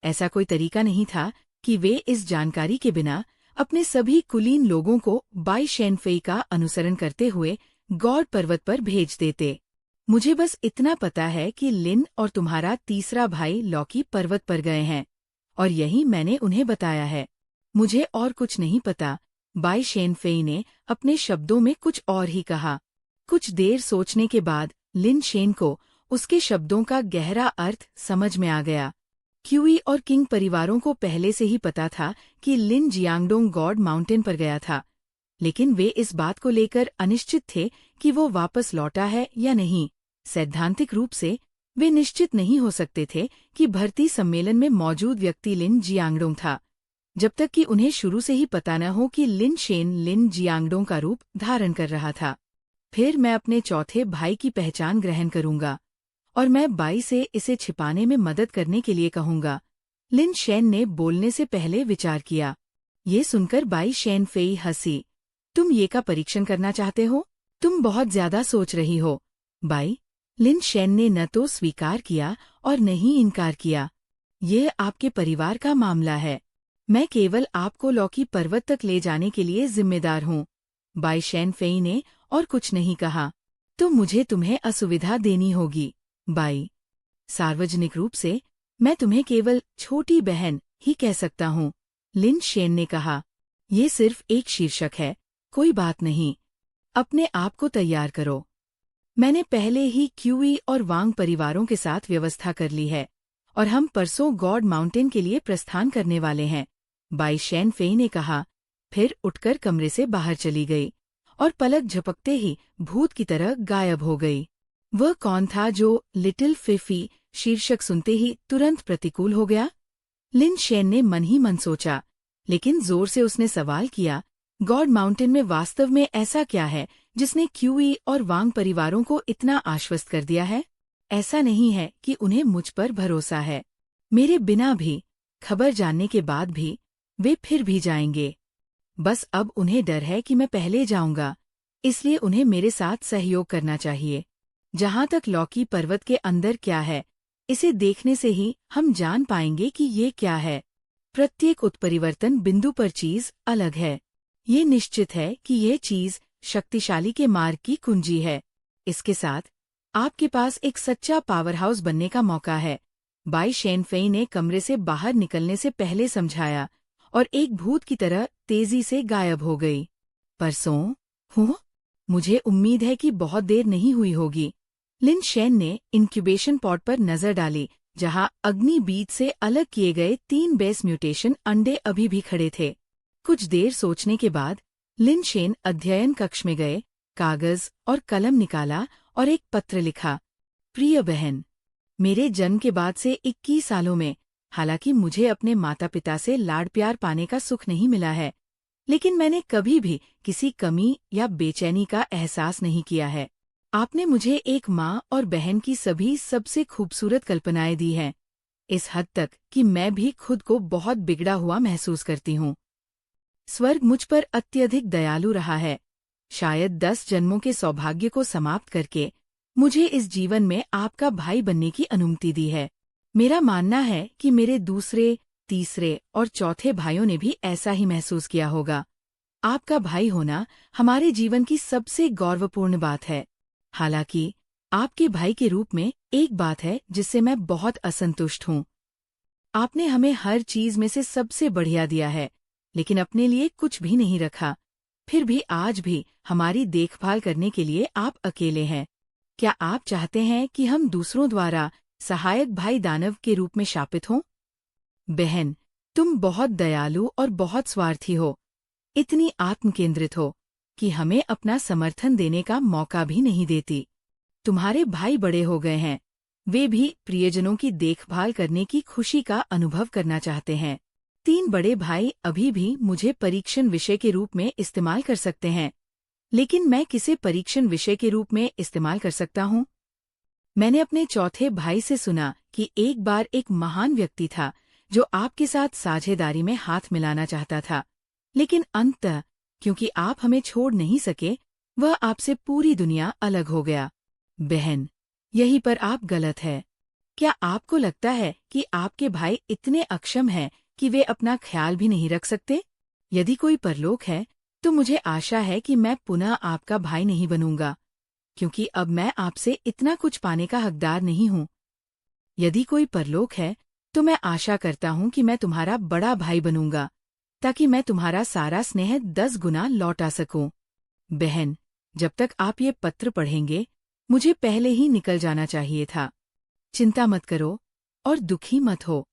Speaker 1: ऐसा कोई तरीका नहीं था कि वे इस जानकारी के बिना अपने सभी कुलीन लोगों को बाई शेनफेई का अनुसरण करते हुए गॉड पर्वत पर भेज देते। मुझे बस इतना पता है कि लिन और तुम्हारा तीसरा भाई लॉकी पर्वत पर गए हैं, और यही मैंने उन्हें बताया है। मुझे और कुछ नहीं पता। बाई शेनफेई ने अपने शब्दों में कुछ और ही कहा। कुछ देर सोचने के बाद लिन शेन को उसके शब्दों का गहरा अर्थ समझ में आ गया। क्यूई और किंग परिवारों को पहले से ही पता था कि लिन जियांगडोंग गॉड माउंटेन पर गया था, लेकिन वे इस बात को लेकर अनिश्चित थे कि वो वापस लौटा है या नहीं। सैद्धांतिक रूप से वे निश्चित नहीं हो सकते थे कि भर्ती सम्मेलन में मौजूद व्यक्ति लिन जियांगडोंग था, जब तक कि उन्हें शुरू से ही पता न हो कि लिन शेन लिन जियांगडोंग का रूप धारण कर रहा था। फिर मैं अपने चौथे भाई की पहचान ग्रहण करूंगा और मैं बाई से इसे छिपाने में मदद करने के लिए कहूंगा। लिन शेन ने बोलने से पहले विचार किया। ये सुनकर बाई शेनफेई हंसी। तुम ये का परीक्षण करना चाहते हो? तुम बहुत ज्यादा सोच रही हो, बाई। लिन शेन ने न तो स्वीकार किया और न ही इनकार किया। ये आपके परिवार का मामला है। मैं केवल आपको लॉकी पर्वत तक ले जाने के लिए जिम्मेदार हूँ। बाई शेनफेई ने और कुछ नहीं कहा। तो मुझे तुम्हें असुविधा देनी होगी, बाई। सार्वजनिक रूप से मैं तुम्हें केवल छोटी बहन ही कह सकता हूँ, लिन शेन ने कहा। ये सिर्फ एक शीर्षक है, कोई बात नहीं। अपने आप को तैयार करो। मैंने पहले ही क्यूई और वांग परिवारों के साथ व्यवस्था कर ली है और हम परसों गॉड माउंटेन के लिए प्रस्थान करने वाले हैं, बाई शेनफेई ने कहा। फिर उठकर कमरे से बाहर चली गई और पलक झपकते ही भूत की तरह गायब हो गई। वह कौन था जो लिटिल फिफी शीर्षक सुनते ही तुरंत प्रतिकूल हो गया? लिन शेन ने मन ही मन सोचा, लेकिन जोर से उसने सवाल किया, गॉड माउंटेन में वास्तव में ऐसा क्या है जिसने क्यूई और वांग परिवारों को इतना आश्वस्त कर दिया है? ऐसा नहीं है कि उन्हें मुझ पर भरोसा है। मेरे बिना भी, खबर जानने के बाद भी, वे फिर भी जाएंगे। बस अब उन्हें डर है कि मैं पहले जाऊंगा, इसलिए उन्हें मेरे साथ सहयोग करना चाहिए। जहां तक लॉकी पर्वत के अंदर क्या है, इसे देखने से ही हम जान पाएंगे कि ये क्या है। प्रत्येक उत्परिवर्तन बिंदु पर चीज अलग है। ये निश्चित है कि यह चीज शक्तिशाली के मार्ग की कुंजी है। इसके साथ आपके पास एक सच्चा पावर हाउस बनने का मौका है, बाई शेनफेई ने कमरे से बाहर निकलने से पहले समझाया और एक भूत की तरह तेजी से गायब हो गई। परसों? हो? मुझे उम्मीद है कि बहुत देर नहीं हुई होगी। लिन शेन ने इंक्यूबेशन पॉड पर नजर डाली, जहां अग्नि बीज से अलग किए गए 3 बेस म्यूटेशन अंडे अभी भी खड़े थे। कुछ देर सोचने के बाद लिन शेन अध्ययन कक्ष में गए, कागज और कलम निकाला और एक पत्र लिखा। प्रिय बहन, मेरे जन्म के बाद से 21 सालों में, हालांकि मुझे अपने माता पिता से लाड प्यार पाने का सुख नहीं मिला है, लेकिन मैंने कभी भी किसी कमी या बेचैनी का एहसास नहीं किया है। आपने मुझे एक माँ और बहन की सभी सबसे खूबसूरत कल्पनाएं दी हैं, इस हद तक कि मैं भी खुद को बहुत बिगड़ा हुआ महसूस करती हूँ। स्वर्ग मुझ पर अत्यधिक दयालु रहा है। शायद 10 जन्मों के सौभाग्य को समाप्त करके मुझे इस जीवन में आपका भाई बनने की अनुमति दी है। मेरा मानना है कि मेरे दूसरे, तीसरे और चौथे भाइयों ने भी ऐसा ही महसूस किया होगा। आपका भाई होना हमारे जीवन की सबसे गौरवपूर्ण बात है। हालांकि आपके भाई के रूप में एक बात है जिससे मैं बहुत असंतुष्ट हूँ। आपने हमें हर चीज में से सबसे बढ़िया दिया है, लेकिन अपने लिए कुछ भी नहीं रखा। फिर भी आज भी हमारी देखभाल करने के लिए आप अकेले हैं। क्या आप चाहते हैं कि हम दूसरों द्वारा सहायक भाई दानव के रूप में शापित हों? बहन, तुम बहुत दयालु और बहुत स्वार्थी हो, इतनी आत्मकेंद्रित हो कि हमें अपना समर्थन देने का मौका भी नहीं देती। तुम्हारे भाई बड़े हो गए हैं। वे भी प्रियजनों की देखभाल करने की खुशी का अनुभव करना चाहते हैं। 3 बड़े भाई अभी भी मुझे परीक्षण विषय के रूप में इस्तेमाल कर सकते हैं, लेकिन मैं किसे परीक्षण विषय के रूप में इस्तेमाल कर सकता हूँ? मैंने अपने चौथे भाई से सुना कि एक बार एक महान व्यक्ति था जो आपके साथ साझेदारी में हाथ मिलाना चाहता था, लेकिन अंततः क्योंकि आप हमें छोड़ नहीं सके, वह आपसे पूरी दुनिया अलग हो गया। बहन, यहीं पर आप गलत है। क्या आपको लगता है कि आपके भाई इतने अक्षम हैं कि वे अपना ख्याल भी नहीं रख सकते? यदि कोई परलोक है, तो मुझे आशा है कि मैं पुनः आपका भाई नहीं बनूंगा, क्योंकि अब मैं आपसे इतना कुछ पाने का हकदार नहीं हूँ। यदि कोई परलोक है, तो मैं आशा करता हूँ कि मैं तुम्हारा बड़ा भाई बनूंगा, ताकि मैं तुम्हारा सारा स्नेह 10 गुना लौटा सकूं। बहन, जब तक आप ये पत्र पढ़ेंगे, मुझे पहले ही निकल जाना चाहिए था। चिंता मत करो और दुखी मत हो।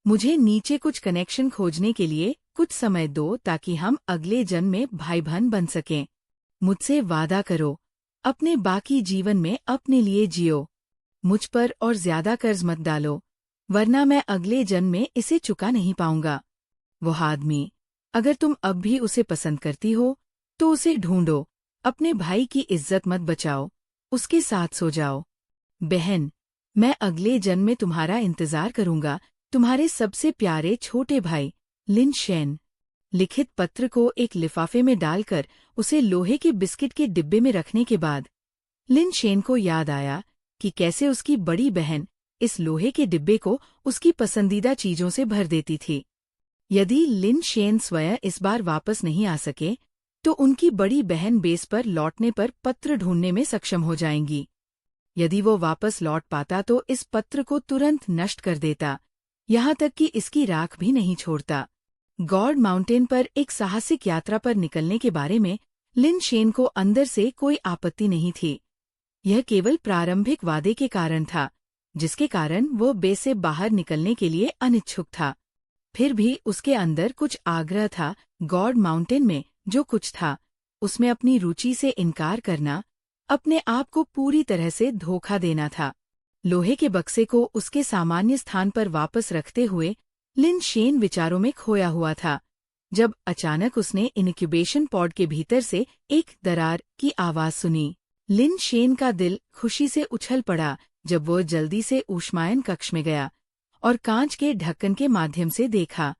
Speaker 1: मुझे नीचे कुछ कनेक्शन खोजने के लिए कुछ समय दो ताकि हम अगले जन्म में भाई बहन बन सकें। मुझसे वादा करो, अपने बाकी जीवन में अपने लिए जियो। मुझ पर और ज्यादा कर्ज मत डालो, वरना मैं अगले जन्म में इसे चुका नहीं पाऊंगा। वो आदमी, अगर तुम अब भी उसे पसंद करती हो, तो उसे ढूंढो। अपने भाई की इज्जत मत बचाओ, उसके साथ सो जाओ। बहन, मैं अगले जन्म में तुम्हारा इंतजार करूंगा। तुम्हारे सबसे प्यारे छोटे भाई, लिन शेन। लिखित पत्र को एक लिफाफे में डालकर उसे लोहे के बिस्किट के डिब्बे में रखने के बाद लिन शेन को याद आया कि कैसे उसकी बड़ी बहन इस लोहे के डिब्बे को उसकी पसंदीदा चीजों से भर देती थी। यदि लिन शेन स्वयं इस बार वापस नहीं आ सके, तो उनकी बड़ी बहन बेस पर लौटने पर पत्र ढूंढने में सक्षम हो जाएंगी। यदि वो वापस लौट पाता तो इस पत्र को तुरंत नष्ट कर देता, यहाँ तक कि इसकी राख भी नहीं छोड़ता। गॉड माउंटेन पर एक साहसिक यात्रा पर निकलने के बारे में लिन शेन को अंदर से कोई आपत्ति नहीं थी। यह केवल प्रारंभिक वादे के कारण था, जिसके कारण वो बेस से बाहर निकलने के लिए अनिच्छुक था। फिर भी उसके अंदर कुछ आग्रह था। गॉड माउंटेन में जो कुछ था, उसमें अपनी रुचि से इनकार करना, अपने आप को पूरी तरह से धोखा देना था। लोहे के बक्से को उसके सामान्य स्थान पर वापस रखते हुए लिन शेन विचारों में खोया हुआ था, जब अचानक उसने इनक्यूबेशन पॉड के भीतर से एक दरार की आवाज सुनी। लिन शेन का दिल खुशी से उछल पड़ा जब वो जल्दी से ऊष्मायन कक्ष में गया और कांच के ढक्कन के माध्यम से देखा।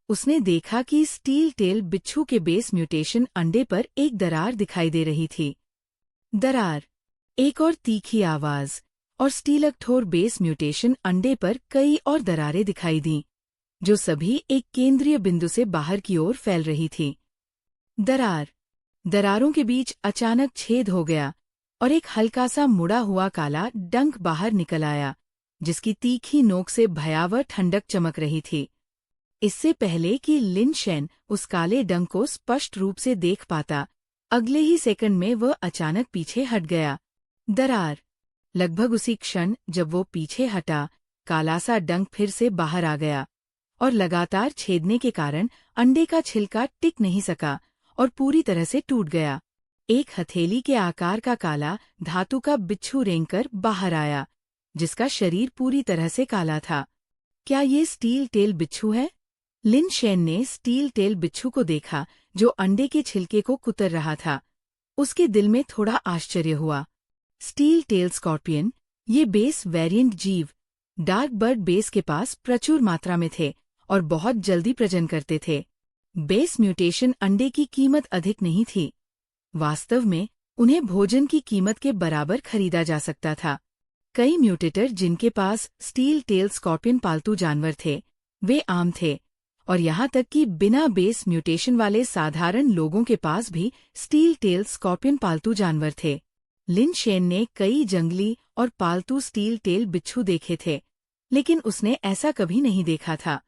Speaker 1: उसने देखा कि स्टील टेल बिच्छू के बेस म्यूटेशन अंडे पर एक दरार दिखाई दे रही थी। दरार, एक और तीखी आवाज, और स्टीलकठोर बेस म्यूटेशन अंडे पर कई और दरारें दिखाई दीं, जो सभी एक केंद्रीय बिंदु से बाहर की ओर फैल रही थी। दरारों के बीच अचानक छेद हो गया और एक हल्का सा मुड़ा हुआ काला डंक बाहर निकल आया, जिसकी तीखी नोक से भयावह ठंडक चमक रही थी। इससे पहले कि लिन शेन उस काले डंक को स्पष्ट रूप से देख पाता, अगले ही सेकंड में वह अचानक पीछे हट गया। दरार, लगभग उसी क्षण जब वो पीछे हटा, काला सा डंक फिर से बाहर आ गया और लगातार छेदने के कारण अंडे का छिलका टिक नहीं सका और पूरी तरह से टूट गया। एक हथेली के आकार का काला धातु का बिच्छू रेंगकर बाहर आया, जिसका शरीर पूरी तरह से काला था। क्या ये स्टील टेल बिच्छू है? लिन शेन ने स्टील टेल बिच्छू को देखा जो अंडे के छिलके को कुतर रहा था। उसके दिल में थोड़ा आश्चर्य हुआ। स्टील टेल स्कॉर्पियन, ये बेस वेरिएंट जीव, डार्क बर्ड बेस के पास प्रचुर मात्रा में थे और बहुत जल्दी प्रजनन करते थे। बेस म्यूटेशन अंडे की कीमत अधिक नहीं थी। वास्तव में उन्हें भोजन की कीमत के बराबर खरीदा जा सकता था। कई म्यूटेटर जिनके पास स्टील टेल स्कॉर्पियन पालतू जानवर थे, वे आम थे, और यहाँ तक कि बिना बेस म्यूटेशन वाले साधारण लोगों के पास भी स्टील टेल स्कॉर्पियन पालतू जानवर थे। लिन शेन ने कई जंगली और पालतू स्टील टेल बिच्छू देखे थे, लेकिन उसने ऐसा कभी नहीं देखा था।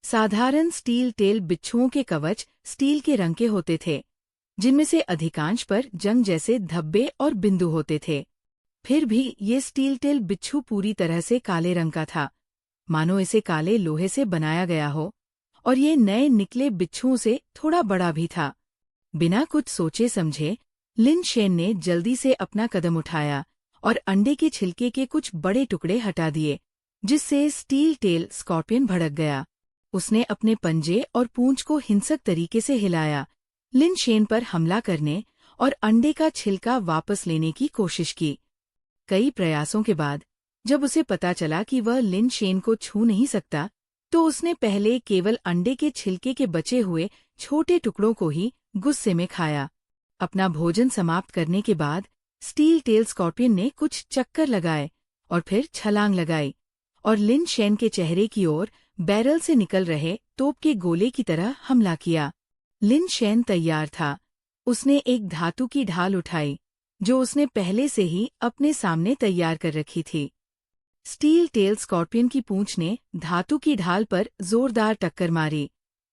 Speaker 1: साधारण स्टील टेल बिच्छुओं के कवच स्टील के रंग के होते थे, जिनमें से अधिकांश पर जंग जैसे धब्बे और बिंदु होते थे। फिर भी ये स्टील टेल बिच्छू पूरी तरह से काले रंग का था, मानो इसे काले लोहे से बनाया गया हो, और ये नए निकले बिच्छुओं से थोड़ा बड़ा भी था। बिना कुछ सोचे समझे लिन शेन ने जल्दी से अपना कदम उठाया और अंडे के छिलके के कुछ बड़े टुकड़े हटा दिए, जिससे स्टील टेल स्कॉर्पियन भड़क गया। उसने अपने पंजे और पूंछ को हिंसक तरीके से हिलाया, लिन शेन पर हमला करने और अंडे का छिलका वापस लेने की कोशिश की। कई प्रयासों के बाद जब उसे पता चला कि वह लिन शेन को छू नहीं सकता, तो उसने पहले केवल अंडे के छिलके के बचे हुए छोटे टुकड़ों को ही गुस्से में खाया। अपना भोजन समाप्त करने के बाद स्टील टेल स्कॉर्पियन ने कुछ चक्कर लगाए और फिर छलांग लगाई और लिन शेन के चेहरे की ओर बैरल से निकल रहे तोप के गोले की तरह हमला किया। लिन शेन तैयार था। उसने एक धातु की ढाल उठाई, जो उसने पहले से ही अपने सामने तैयार कर रखी थी। स्टील टेल स्कॉर्पियन की पूंछ ने धातु की ढाल पर जोरदार टक्कर मारी,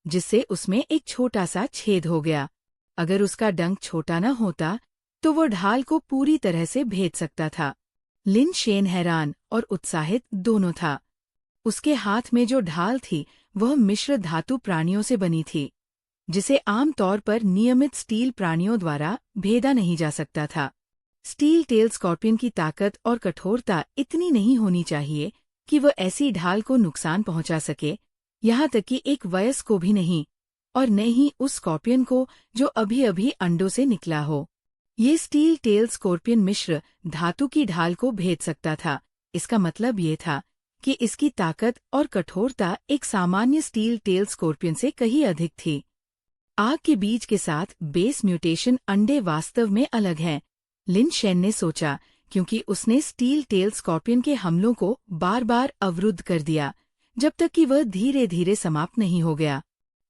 Speaker 1: जिससे उसमें एक छोटा सा छेद हो गया। अगर उसका डंक छोटा न होता, तो वो ढाल को पूरी तरह से भेद सकता था। लिन शेन हैरान और उत्साहित दोनों था। उसके हाथ में जो ढाल थी, वह मिश्र धातु प्राणियों से बनी थी, जिसे आमतौर पर नियमित स्टील प्राणियों द्वारा भेदा नहीं जा सकता था। स्टील टेल स्कॉर्पियन की ताकत और कठोरता इतनी नहीं होनी चाहिए कि वह ऐसी ढाल को नुकसान पहुंचा सके, यहाँ तक कि एक वयस्क को भी नहीं, और न ही उस स्कॉर्पियन को जो अभी अभी अंडों से निकला हो। ये स्टील टेल स्कॉर्पियन मिश्र धातु की ढाल को भेद सकता था। इसका मतलब ये था कि इसकी ताकत और कठोरता एक सामान्य स्टील टेल स्कॉर्पियन से कहीं अधिक थी। आग के बीज के साथ बेस म्यूटेशन अंडे वास्तव में अलग हैं, लिन शेन ने सोचा, क्योंकि उसने स्टील टेल स्कॉर्पियन के हमलों को बार बार अवरुद्ध कर दिया, जब तक कि वह धीरे धीरे समाप्त नहीं हो गया।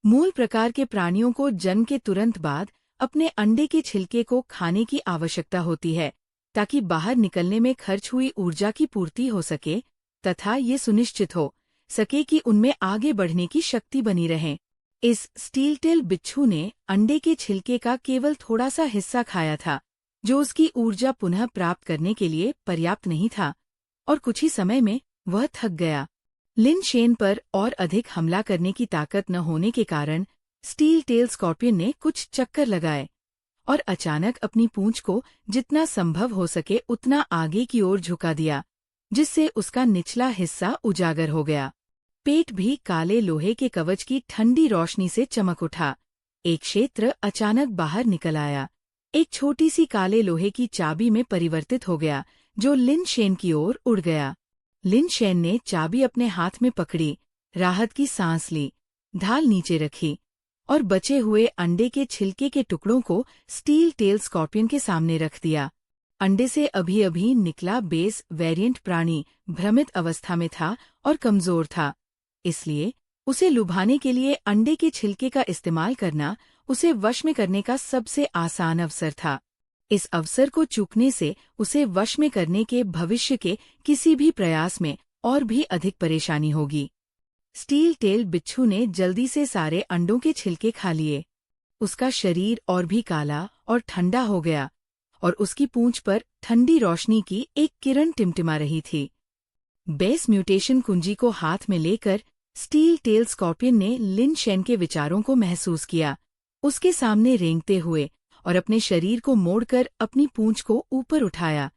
Speaker 1: मूल प्रकार के प्राणियों को जन्म के तुरंत बाद अपने अंडे के छिलके को खाने की आवश्यकता होती है, ताकि बाहर निकलने में खर्च हुई ऊर्जा की पूर्ति हो सके तथा ये सुनिश्चित हो सके कि उनमें आगे बढ़ने की शक्ति बनी रहे। इस स्टील टेल बिच्छू ने अंडे के छिलके का केवल थोड़ा सा हिस्सा खाया था, जो उसकी ऊर्जा पुनः प्राप्त करने के लिए पर्याप्त नहीं था, और कुछ ही समय में वह थक गया। लिन शेन पर और अधिक हमला करने की ताकत न होने के कारण स्टील टेल स्कॉर्पियन ने कुछ चक्कर लगाए और अचानक अपनी पूंछ को जितना संभव हो सके उतना आगे की ओर झुका दिया, जिससे उसका निचला हिस्सा उजागर हो गया। पेट भी काले लोहे के कवच की ठंडी रोशनी से चमक उठा। एक क्षेत्र अचानक बाहर निकल आया, एक छोटी सी काले लोहे की चाबी में परिवर्तित हो गया, जो लिन शेन की ओर उड़ गया। लिन शेन ने चाबी अपने हाथ में पकड़ी, राहत की सांस ली, ढाल नीचे रखी और बचे हुए अंडे के छिलके के टुकड़ों को स्टील टेल स्कॉर्पियन के सामने रख दिया। अंडे से अभी अभी निकला बेस वेरिएंट प्राणी भ्रमित अवस्था में था और कमजोर था, इसलिए उसे लुभाने के लिए अंडे के छिलके का इस्तेमाल करना उसे वश में करने का सबसे आसान अवसर था। इस अवसर को चूकने से उसे वश में करने के भविष्य के किसी भी प्रयास में और भी अधिक परेशानी होगी। स्टील टेल बिच्छू ने जल्दी से सारे अंडों के छिलके खा लिए। उसका शरीर और भी काला और ठंडा हो गया और उसकी पूंछ पर ठंडी रोशनी की एक किरण टिमटिमा रही थी। बेस म्यूटेशन कुंजी को हाथ में लेकर स्टील टेल स्कॉर्पियन ने लिन शेन के विचारों को महसूस किया, उसके सामने रेंगते हुए, और अपने शरीर को मोड़कर अपनी पूंछ को ऊपर उठाया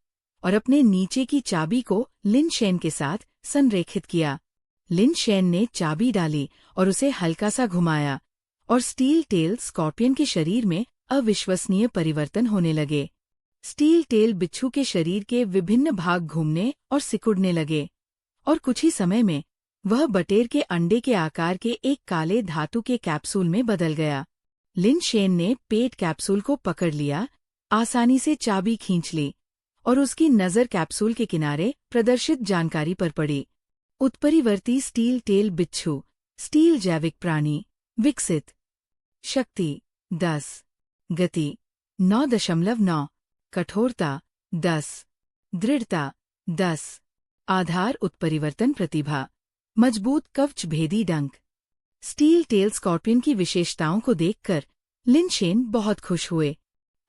Speaker 1: और अपने नीचे की चाबी को लिन शेन के साथ संरेखित किया। लिन शेन ने चाबी डाली और उसे हल्का सा घुमाया और स्टील टेल स्कॉर्पियन के शरीर में अविश्वसनीय परिवर्तन होने लगे। स्टील टेल बिच्छू के शरीर के विभिन्न भाग घूमने और सिकुड़ने लगे और कुछ ही समय में वह बटेर के अंडे के आकार के एक काले धातु के कैप्सूल में बदल गया। लिन शेन ने पेट कैप्सूल को पकड़ लिया, आसानी से चाबी खींच ली और उसकी नज़र कैप्सूल के किनारे प्रदर्शित जानकारी पर पड़ी। उत्परिवर्ती स्टील टेल बिच्छू, स्टील जैविक प्राणी, विकसित। शक्ति 10, गति 9.9, कठोरता 10, दृढ़ता 10, आधार उत्परिवर्तन प्रतिभा, मजबूत कवच भेदी डंक। स्टील टेल स्कॉर्पियन की विशेषताओं को देखकर लिन शेन बहुत खुश हुए।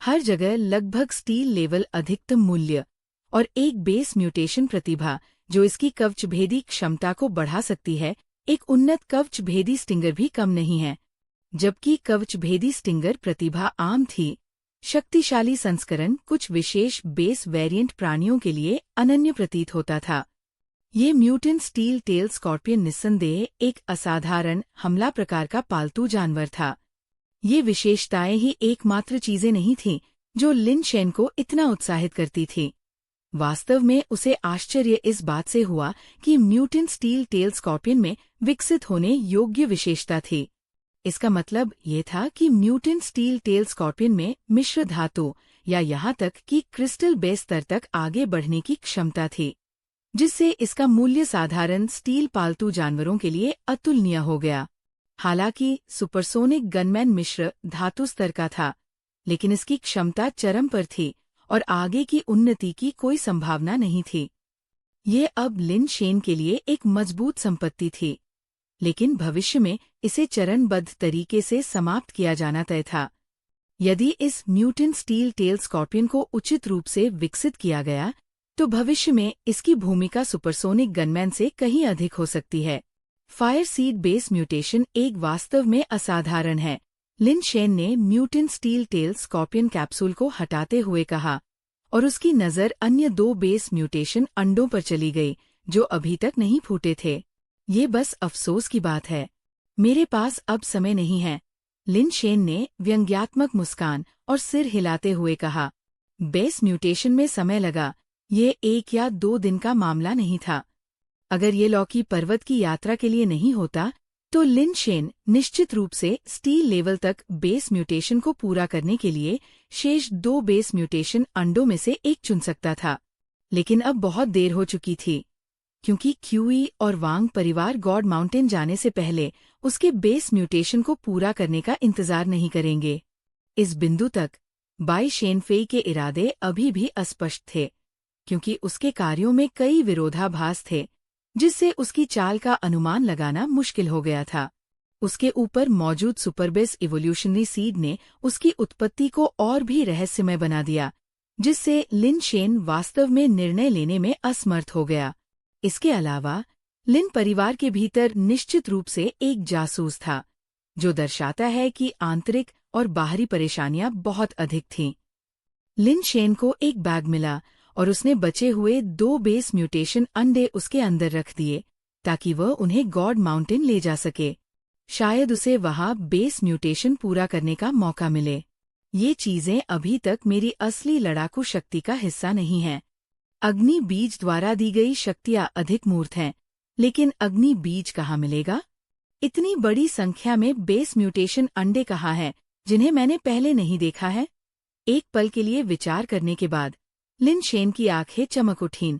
Speaker 1: हर जगह लगभग स्टील लेवल अधिकतम मूल्य और एक बेस म्यूटेशन प्रतिभा जो इसकी कवच भेदी क्षमता को बढ़ा सकती है। एक उन्नत कवच भेदी स्टिंगर भी कम नहीं है। जबकि कवच भेदी स्टिंगर प्रतिभा आम थी, शक्तिशाली संस्करण कुछ विशेष बेस वेरिएंट प्राणियों के लिए अनन्य प्रतीत होता था। ये म्यूटेंट स्टील टेल स्कॉर्पियन निस्संदेह एक असाधारण हमला प्रकार का पालतू जानवर था। ये विशेषताएं ही एकमात्र चीजें नहीं थीं जो लिन शेन को इतना उत्साहित करती थी। वास्तव में उसे आश्चर्य इस बात से हुआ कि म्यूटेंट स्टील टेल स्कॉर्पियन में विकसित होने योग्य विशेषता थी। इसका मतलब ये था कि म्यूटेंट स्टील टेल स्कॉर्पियन में मिश्र धातु या यहाँ तक कि क्रिस्टल बेस स्तर तक आगे बढ़ने की क्षमता थी, जिससे इसका मूल्य साधारण स्टील पालतू जानवरों के लिए अतुलनीय हो गया। हालांकि सुपरसोनिक गनमैन मिश्र धातु स्तर का था, लेकिन इसकी क्षमता चरम पर थी और आगे की उन्नति की कोई संभावना नहीं थी। ये अब लिन शेन के लिए एक मजबूत संपत्ति थी, लेकिन भविष्य में इसे चरणबद्ध तरीके से समाप्त किया जाना तय था। यदि इस म्यूटेंट स्टील टेल स्कॉर्पियन को उचित रूप से विकसित किया गया, तो भविष्य में इसकी भूमिका सुपरसोनिक गनमैन से कहीं अधिक हो सकती है। फायर सीड बेस म्यूटेशन एक वास्तव में असाधारण है, लिन शेन ने mutant steel tail scorpion capsule को हटाते हुए कहा, और उसकी नज़र अन्य 2 बेस म्यूटेशन अंडों पर चली गई जो अभी तक नहीं फूटे थे। ये बस अफसोस की बात है। मेरे पास अब समय नहीं है, लिन शेन ने व्यंग्यात्मक मुस्कान और सिर हिलाते हुए कहा। बेस म्यूटेशन में समय लगा, ये 1 या 2 दिन का मामला नहीं था। अगर ये लॉकी पर्वत की यात्रा के लिए नहीं होता, तो लिन शेन निश्चित रूप से स्टील लेवल तक बेस म्यूटेशन को पूरा करने के लिए शेष 2 बेस म्यूटेशन अंडों में से एक चुन सकता था। लेकिन अब बहुत देर हो चुकी थी, क्योंकि क्यूई और वांग परिवार गॉड माउंटेन जाने से पहले उसके बेस म्यूटेशन को पूरा करने का इंतजार नहीं करेंगे। इस बिंदु तक बाई शेनफेई के इरादे अभी भी अस्पष्ट थे, क्योंकि उसके कार्यों में कई विरोधाभास थे, जिससे उसकी चाल का अनुमान लगाना मुश्किल हो गया था। उसके ऊपर मौजूद सुपरबेस इवोल्यूशनरी सीड ने उसकी उत्पत्ति को और भी रहस्यमय बना दिया, जिससे लिन शेन वास्तव में निर्णय लेने में असमर्थ हो गया। इसके अलावा लिन परिवार के भीतर निश्चित रूप से एक जासूस था, जो दर्शाता है कि आंतरिक और बाहरी परेशानियां बहुत अधिक थीं। लिन शेन को एक बैग मिला और उसने बचे हुए 2 बेस म्यूटेशन अंडे उसके अंदर रख दिए ताकि वह उन्हें गॉड माउंटेन ले जा सके। शायद उसे वहां बेस म्यूटेशन पूरा करने का मौका मिले। ये चीजें अभी तक मेरी असली लड़ाकू शक्ति का हिस्सा नहीं हैं। अग्नि बीज द्वारा दी गई शक्तियां अधिक मूर्त हैं, लेकिन अग्नि बीज कहाँ मिलेगा? इतनी बड़ी संख्या में बेस म्यूटेशन अंडे कहाँ हैं जिन्हें मैंने पहले नहीं देखा है? एक पल के लिए विचार करने के बाद लिन शेन की आंखें चमक उठीं।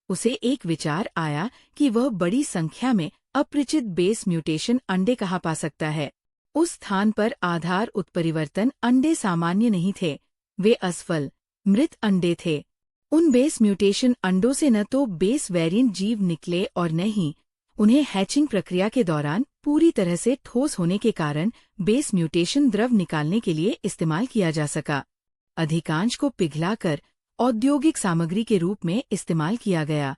Speaker 1: उसे एक विचार आया कि वह बड़ी संख्या में अपरिचित बेस म्यूटेशन अंडे कहाँ पा सकता है। उस स्थान पर आधार उत्परिवर्तन अंडे सामान्य नहीं थे, वे असफल, मृत अंडे थे। उन बेस म्यूटेशन अंडों से न तो बेस वेरिएंट जीव निकले और न ही उन्हें हैचिंग प्रक्रिया के दौरान पूरी तरह से ठोस होने के कारण बेस म्यूटेशन द्रव निकालने के लिए इस्तेमाल किया जा सका। अधिकांश को पिघलाकर औद्योगिक सामग्री के रूप में इस्तेमाल किया गया।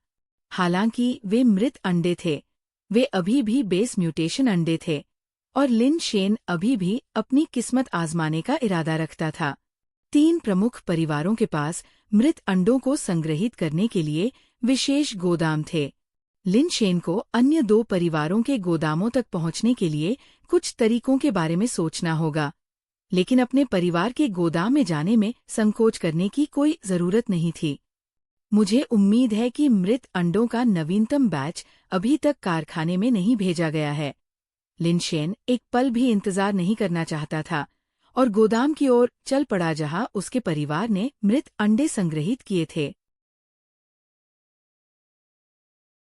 Speaker 1: हालांकि वे मृत अंडे थे, वे अभी भी बेस म्यूटेशन अंडे थे, और लिन शेन अभी भी अपनी किस्मत आजमाने का इरादा रखता था। 3 प्रमुख परिवारों के पास मृत अंडों को संग्रहित करने के लिए विशेष गोदाम थे। लिन शेन को अन्य 2 परिवारों के गोदामों तक पहुंचने के लिए कुछ तरीकों के बारे में सोचना होगा, लेकिन अपने परिवार के गोदाम में जाने में संकोच करने की कोई जरूरत नहीं थी। मुझे उम्मीद है कि मृत अंडों का नवीनतम बैच अभी तक कारखाने में नहीं भेजा गया है। लिन शेन एक पल भी इंतजार नहीं करना चाहता था और गोदाम की ओर चल पड़ा जहां उसके परिवार ने मृत अंडे संग्रहित किए थे।